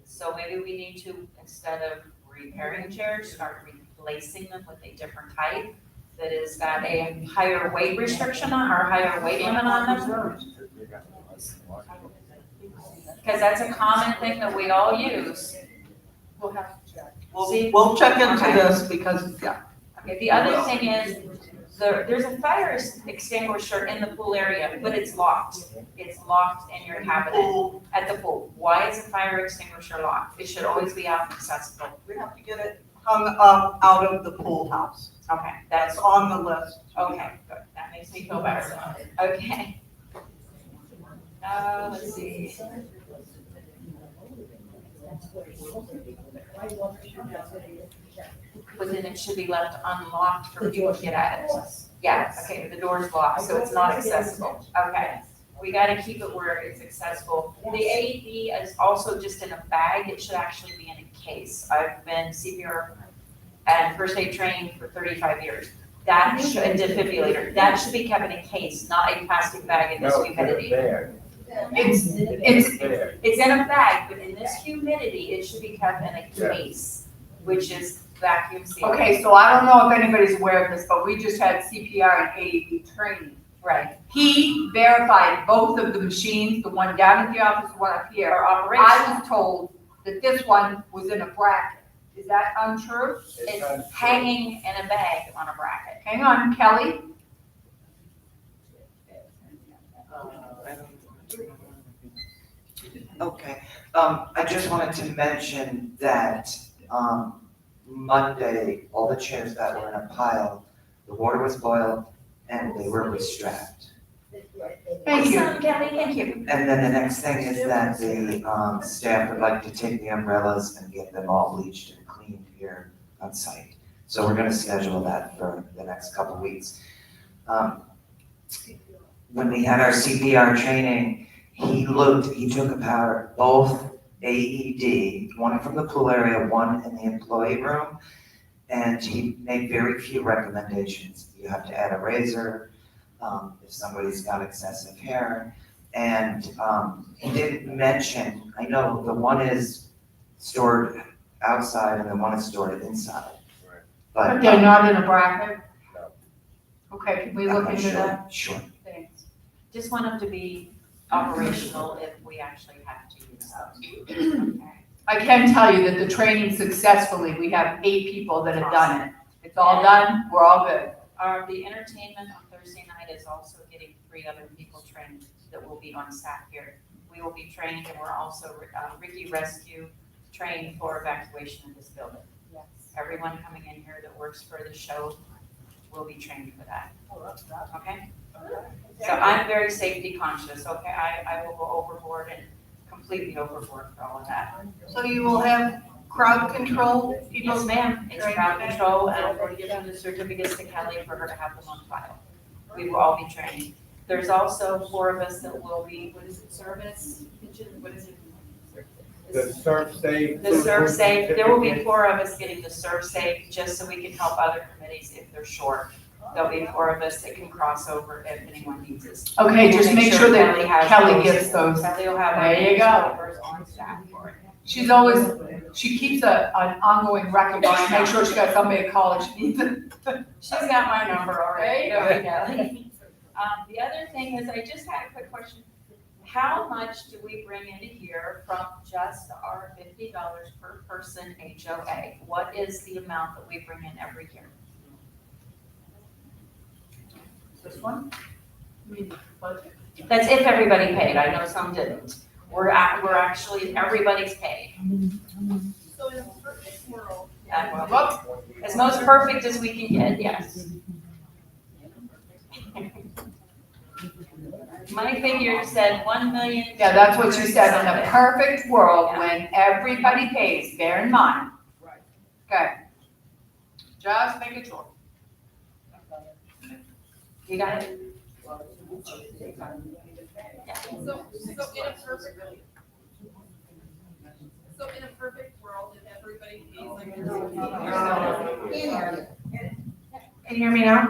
L: So maybe we need to, instead of repairing chairs, start replacing them with a different type that has got a higher weight restriction on, or higher weight limit on them. Because that's a common thing that we all use.
A: We'll have to check.
E: We'll check into
L: Okay.
E: this because, yeah,
L: Okay, the other thing is, there's a fire extinguisher in the pool area, but it's locked. It's locked in your cabinet at the pool. Why is a fire extinguisher locked? It should always be out and accessible.
E: we have to get it hung up out of the pool house.
L: Okay,
E: That's
L: that's,
E: on the list.
L: okay, good, that makes me feel better. Okay. Let's see. But then it should be left unlocked for people to get at it. Yeah, okay, the door's locked, so it's not accessible. Okay. We gotta keep it where it's accessible. The AED is also just in a bag. It should actually be in a case. I've been CPR and first aid trained for 35 years. That should, and defibrillator, that should be kept in a case, not a plastic bag in this humidity.
A: It's
L: It's in a bag, but in this humidity, it should be kept in a case, which is vacuum sealed.
A: okay, so I don't know if anybody's aware of this, but we just had CPR and AED training.
L: Right.
A: He verified both of the machines, the one down at the office, the one up here.
L: For operation.
A: I was told that this one was in a bracket. Is that untrue?
L: It's hanging in a bag on a bracket.
A: Hang on, Kelly.
F: Okay, I just wanted to mention that, Monday, all the chairs that were in a pile, the water was boiled and they were restrapped.
A: Thank you.
L: Awesome, Kelly, thank you.
F: And then the next thing is that the, staff would like to take the umbrellas and get them all bleached and cleaned here on site. So we're gonna schedule that for the next couple of weeks. When we had our CPR training, he took apart both AED, one from the pool area, one in the employee room, and he made very few recommendations. You have to add a razor, if somebody's got excessive hair. And he didn't mention, I know the one is stored outside and the one is stored inside.
A: But they're not in a bracket?
K: No.
A: Okay, can we
F: I'm
A: look
F: not
A: into
F: sure.
A: that?
F: Sure.
A: Thanks.
L: Just want them to be operational if we actually have to use them. Okay.
A: I can tell you that the training successfully, we have 8 people that have done it. It's all done, we're all good.
L: The entertainment on Thursday night is also getting 3 other people trained that will be on staff here. We will be trained, and we're also, Ricky Rescue trained for evacuation of this building.
A: Yes.
L: Everyone coming in here that works for the show will be trained for that. Okay? So I'm very safety conscious, okay? I will go overboard and completely overboard for all of that.
D: So you will have crowd control, people?
L: Yes, ma'am, it's crowd control, and I'm going to give them the certificates to Kelly for her to have them on file. We will all be trained. There's also 4 of us that will be, what is it, service, kitchen, what is it?
K: The serve safe.
L: The serve safe, there will be 4 of us getting the serve safe, just so we can help other committees if they're short. There'll be 4 of us that can cross over if anyone needs us.
A: Okay, just make sure that
L: has
A: Kelly
L: those.
A: gets those.
L: Kelly will have.
A: There you go.
L: numbers on staff for it.
A: She keeps an ongoing record on, make sure she got somebody at college she needs it.
L: She's got my number already.
A: There you
L: There we go. The other thing is, I just had a quick question. How much do we bring into here from just our $50 per person HOA? What is the amount that we bring in every year?
A: This one? You mean the budget?
L: That's if everybody paid. I know some didn't. We're actually, everybody's paid.
D: So in a perfect world.
A: Well,
L: As most perfect as we can get, yes. My figure said 1 million.
A: yeah, that's what you said, in a perfect world, when everybody pays, bear in mind. Okay. Just making sure.
L: You got it?
H: So in a perfect world, if everybody pays like. Can you hear me now?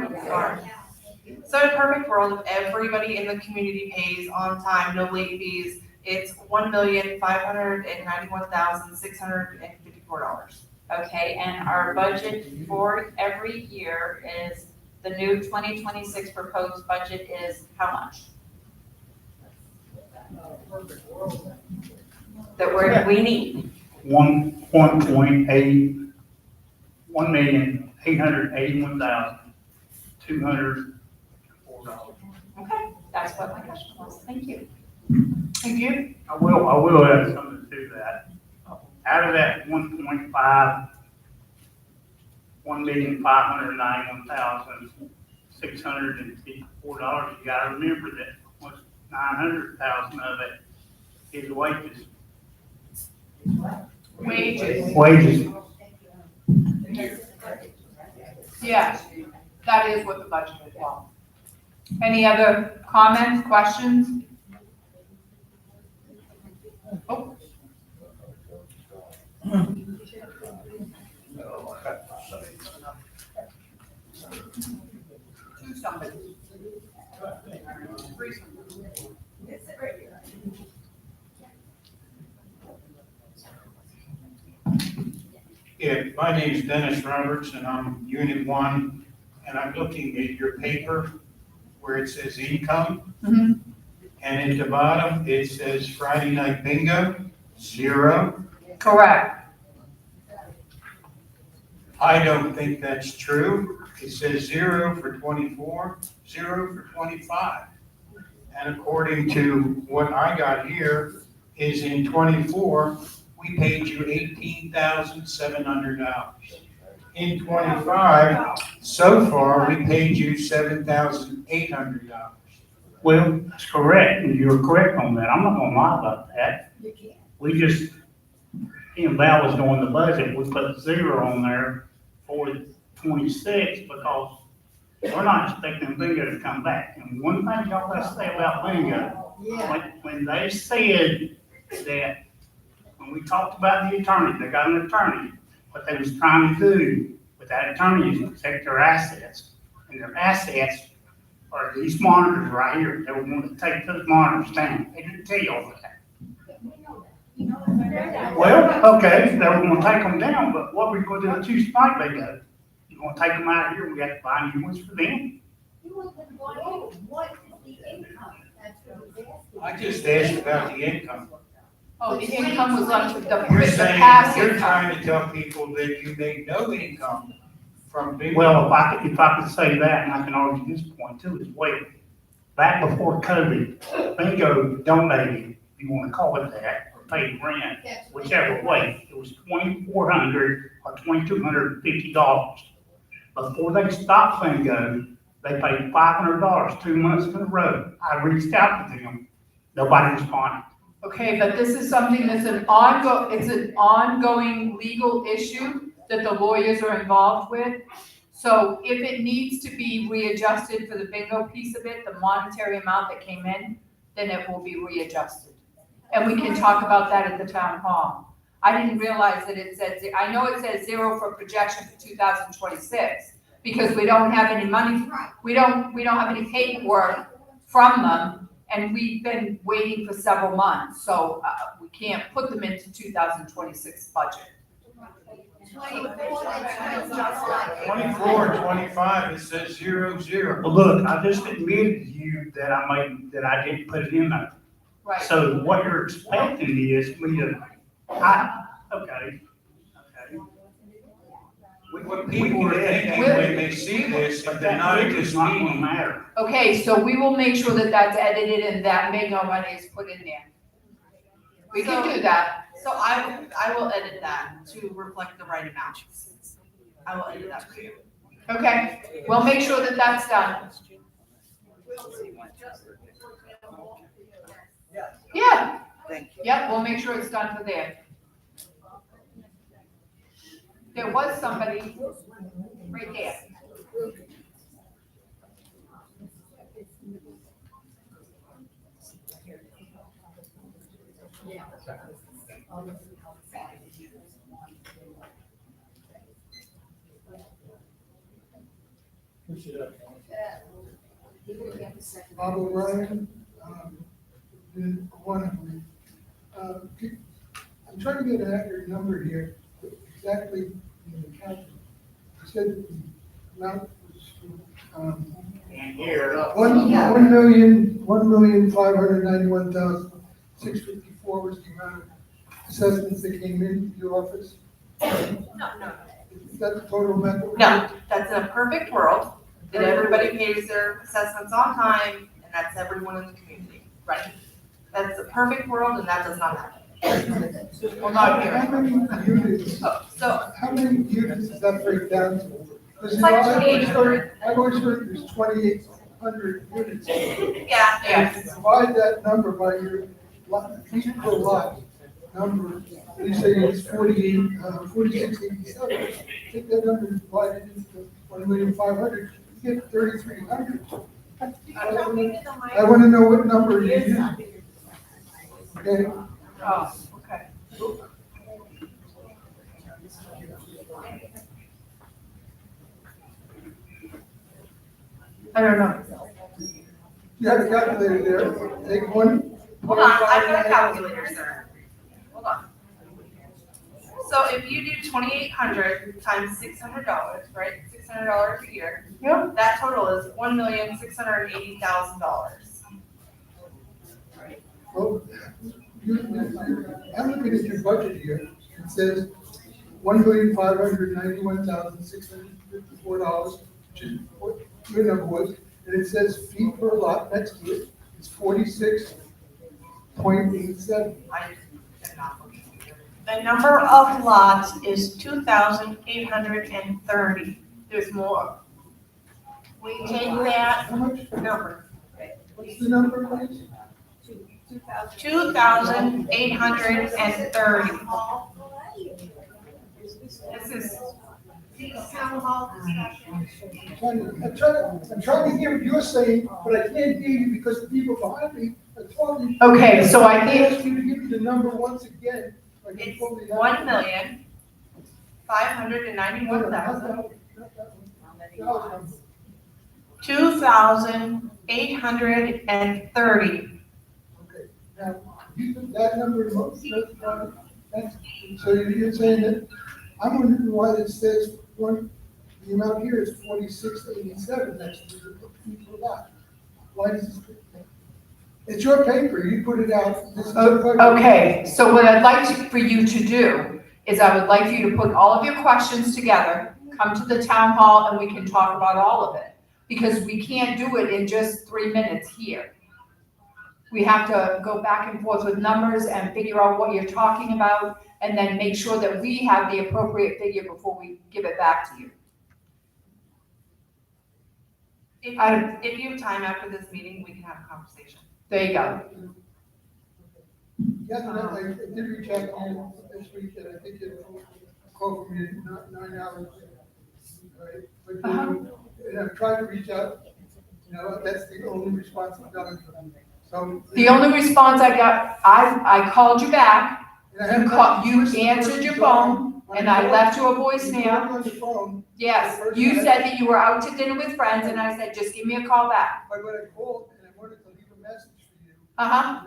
H: So in a perfect world, if everybody in the community pays on time, no late fees, it's $1,591,654.
L: Okay, and our budget for every year is, the new 2026 proposed budget is how much? That we need.
I: 1,881,204.
L: Okay, that's what my question was. Thank you.
A: Thank you.
I: I will add something to that. Out of that 1,591,654, you gotta remember that almost 900,000 of it is wages.
A: Wages,
I: Wages.
A: yeah, that is what the budget is for. Any other comments, questions? Oh. To somebody. Three somebody.
M: Yeah, my name's Dennis Roberts, and I'm Unit 1, and I'm looking at your paper where it says income.
A: Mhm.
M: And at the bottom, it says Friday night bingo, 0.
A: Correct.
M: I don't think that's true. It says 0 for 24, 0 for 25. And according to what I got here, is in 24, we paid you $18,700. In 25, so far, we paid you $7,800.
I: Well, that's correct, and you're correct on that. I'm not gonna lie about that. We just, Val was doing the budget, we put 0 on there for 26 because we're not expecting bingo to come back. And one thing y'all gotta say about bingo, when they said that, when we talked about the attorney, they got an attorney, what they was trying to do with that attorney is protect their assets. And their assets are these monitors right here. They were going to take those monitors down. They didn't tell you all that. Well, okay, they were gonna take them down, but what were you gonna do with 2 spike bingo? You gonna take them out of here, we got to buy new ones for them?
M: I just asked about the income.
A: Oh, the income was left with the,
M: You're
A: with the
M: saying,
A: past
M: you're
A: income.
M: trying to tell people that you made no income from bingo.
I: Well, if I could say that, and I can argue this point too as well. Back before COVID, bingo donated, if you wanna call it that, or paid rent, whichever way, it was $2,400 or $2,250. Before they stopped bingo, they paid $500 2 months in a row. I reached out to them, nobody responded.
A: Okay, but this is something that's it's an ongoing legal issue that the lawyers are involved with. So if it needs to be readjusted for the bingo piece of it, the monetary amount that came in, then it will be readjusted. And we can talk about that at the town hall. I didn't realize that it said, I know it says 0 for projection for 2026, because we don't have any money, we don't have any paperwork from them, and we've been waiting for several months, so we can't put them into 2026 budget.
M: 24 and 25, it says 0, 0.
I: But look, I just admitted to you that I didn't put it in there.
A: Right.
I: So what you're expecting is me to, okay.
M: What people are thinking when they see this, if they're not at this
I: It's not gonna
M: meeting,
I: matter.
A: Okay, so we will make sure that that's edited and that bingo money is put in there. We can do that.
H: So I will edit that to reflect the right amount. I will edit that for you.
A: Okay, we'll make sure that that's done. Yeah. Yep, we'll make sure it's done for there. There was somebody right there.
C: Bob O'Brien, one of them. I'm trying to get an accurate number here, exactly in the county. I said that the amount was,
I: And here,
C: $1,591,654 was the amount of assessments that came into the office.
H: No.
C: Is that the total amount?
H: No, that's in a perfect world, that everybody pays their assessments on time, and that's everyone in the community. Right. That's a perfect world, and that does not happen.
A: Well, not here.
C: How many units,
H: So,
C: how many units does that break down to? Because
H: It's like
C: I've always heard there's 2,800 units.
H: yeah,
A: Yes.
C: Divide that number by your lot, per lot. number, you say it's 4687. Take that number and divide it into 1,500,000, you get 3,300. I want to know what number you use. Okay,
A: Oh, okay. I don't know.
C: you have a calculator there, take one.
H: Hold on, I've got a calculator, sir. Hold on. So if you do 2,800 times $600, right, $600 a year.
A: Yep.
H: That total is $1,680,000.
C: Well, I'm looking at your budget here, it says $1,591,654, which is what your number was, and it says feet per lot next to it, it's 46.87.
H: I cannot look at it.
D: The number of lots is 2,830.
H: There's more.
D: We take that
C: How much?
D: number,
C: What's the number, please?
D: 2,830.
H: This is,
C: I'm trying to hear what you're saying, but I can't hear you because the people behind me are talking.
A: Okay, so I
C: I
A: think,
C: ask you to give me the number once again. so I can
H: it's
C: fully-
H: 1,591,000.
D: 2,830.
C: Okay, now, you took that number, so you're saying that, I'm wondering why it says the amount here is 4687 next to the people lot. Why does this? It's your paper, you put it out. This is your budget.
A: okay, so what I'd like for you to do is I would like for you to put all of your questions together, come to the town hall, and we can talk about all of it. Because we can't do it in just 3 minutes here. We have to go back and forth with numbers and figure out what you're talking about, and then make sure that we have the appropriate figure before we give it back to you.
H: If
A: I-
H: if you have time after this meeting, we can have a conversation.
A: There you go.
C: Yeah, I did reach out to you this week, and I think you called from you 9 hours. Right? But, and I've tried to reach out, that's the only response I've gotten from them. So.
A: The only response I got, I called you back,
C: And I have
A: you answered your phone, and I left you a voicemail.
C: On the phone,
A: Yes, you said that you were out to dinner with friends, and I said, just give me a call back.
C: but when I called and I wanted to leave a message for you,
A: Uh-huh,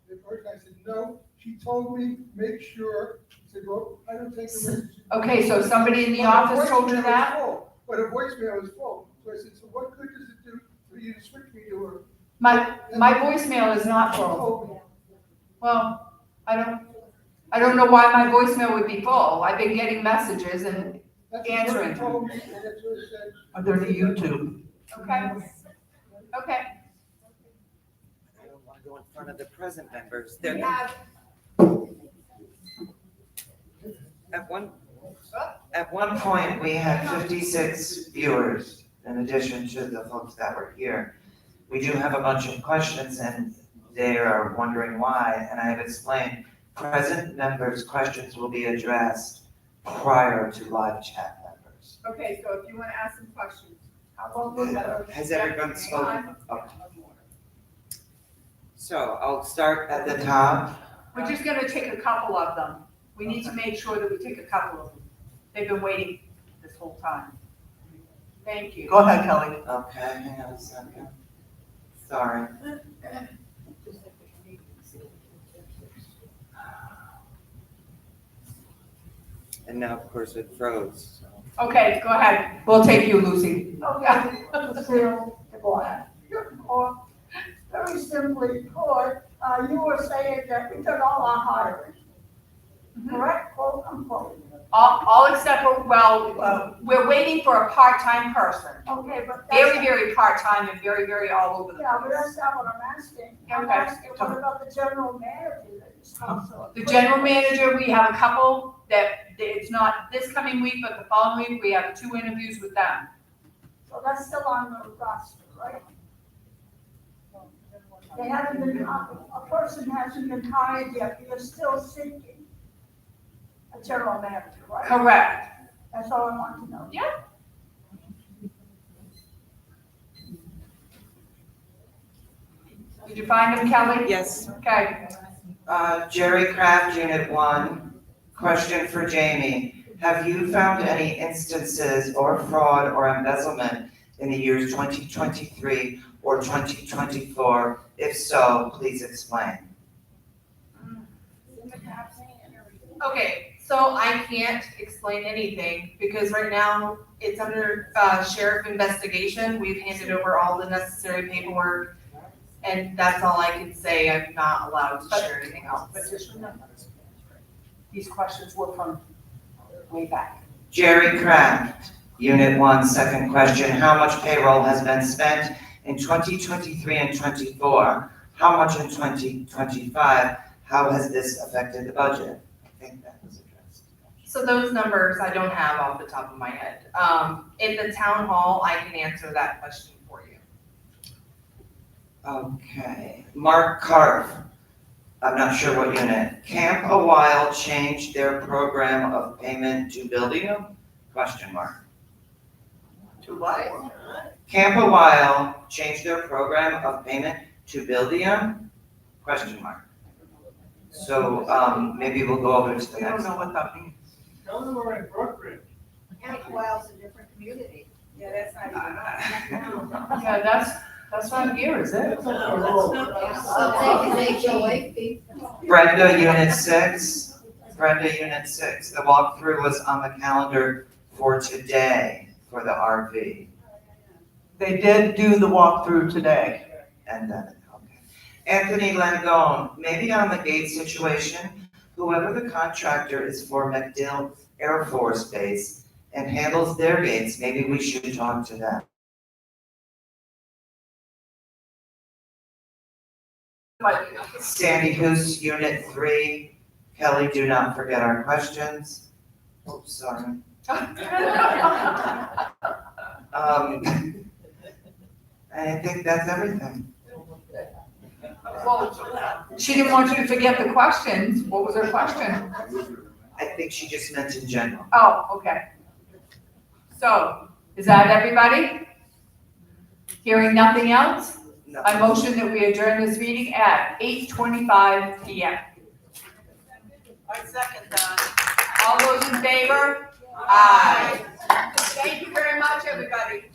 C: the first guy said, no, she told me, make sure. I said, well, I don't take the message.
A: okay, so somebody in the office told you that?
C: But her voicemail was full. So I said, so what good does it do for you to switch me to her?
A: My voicemail is not
C: She
A: full.
C: told me.
A: Well, I don't know why my voicemail would be full. I've been getting messages and,
C: That's what she
A: Answering.
C: told me, and that's what it said.
E: Are there any YouTube?
A: okay, okay.
F: I don't want to go in front of the present members. They're, at one point, we had 56 viewers in addition to the folks that were here. We do have a bunch of questions and they are wondering why, and I have explained, present members' questions will be addressed prior to live chat members.
A: Okay, so if you want to ask some questions, how about we
F: Has everyone spoken? Okay. So I'll start at the top.
A: We're just gonna take a couple of them. We need to make sure that we take a couple of them. They've been waiting this whole time. Thank you.
E: Go ahead, Kelly.
F: Okay, hang on a second. Sorry. And now, of course, it froze. So.
A: Okay, go ahead. We'll take you, Lucy.
C: Okay,
N: Still, go ahead. Or, very simply put, you were saying that we did all our hiring, correct, quote unquote.
A: All except for, well, we're waiting for a part-time person.
N: Okay, but
A: Very,
N: that's,
A: very part-time and very, very all over the
N: yeah, but
A: place.
N: that's not what I'm asking. I'm
A: Okay.
N: asking, what about the general manager that you spoke to?
A: The general manager, we have a couple that, it's not this coming week, but the following week, we have 2 interviews with them.
N: So that's still on the roster, right? They haven't been, a person hasn't been hired yet, you're still seeking a general manager, right?
A: Correct.
N: That's all I want to know.
A: Did you find him, Kelly?
F: Yes.
A: Okay.
F: Jerry Kraft, Unit 1. Question for Jamie. Have you found any instances or fraud or embezzlement in the years 2023 or 2024? If so, please explain.
H: Okay, so I can't explain anything because right now it's under sheriff investigation. We've handed over all the necessary paperwork. And that's all I can say. I'm not allowed to share anything else.
A: But just remember, these questions were from way back.
F: Jerry Kraft, Unit 1, second question. How much payroll has been spent in 2023 and 24? How much in 2025? How has this affected the budget? I think that was addressed.
H: So those numbers I don't have off the top of my head. In the town hall, I can answer that question for you.
F: Okay, Mark Carf, I'm not sure what unit. Camp A While changed their program of payment to Buildium? Question mark.
E: To what?
F: Camp A While changed their program of payment to Buildium? Question mark. So, maybe we'll go over to the
E: I don't
F: next.
E: know what that means.
K: Those were in Brookridge.
G: Well's a different community.
N: Yeah, that's not even.
A: Yeah, that's not here, is it?
F: Brenda, Unit 6. Brenda, Unit 6. The walkthrough was on the calendar for today for the RV.
E: They did do the walkthrough today.
F: And then, okay. Anthony Langone, maybe on the gate situation, whoever the contractor is for MacDill Air Force Base and handles their gates, maybe we should talk to them. Sandy Hoos, Unit 3. Kelly, do not forget our questions. Oops, sorry. I think that's everything.
A: Well, she didn't want you to forget the questions. What was her question?
F: I think she just meant in general.
A: Oh, okay. So, is that everybody? Hearing nothing else?
F: No.
A: I motion that we adjourn this meeting at 8:25 PM.
E: I second that.
A: All those in favor? Aye. Thank you very much, everybody.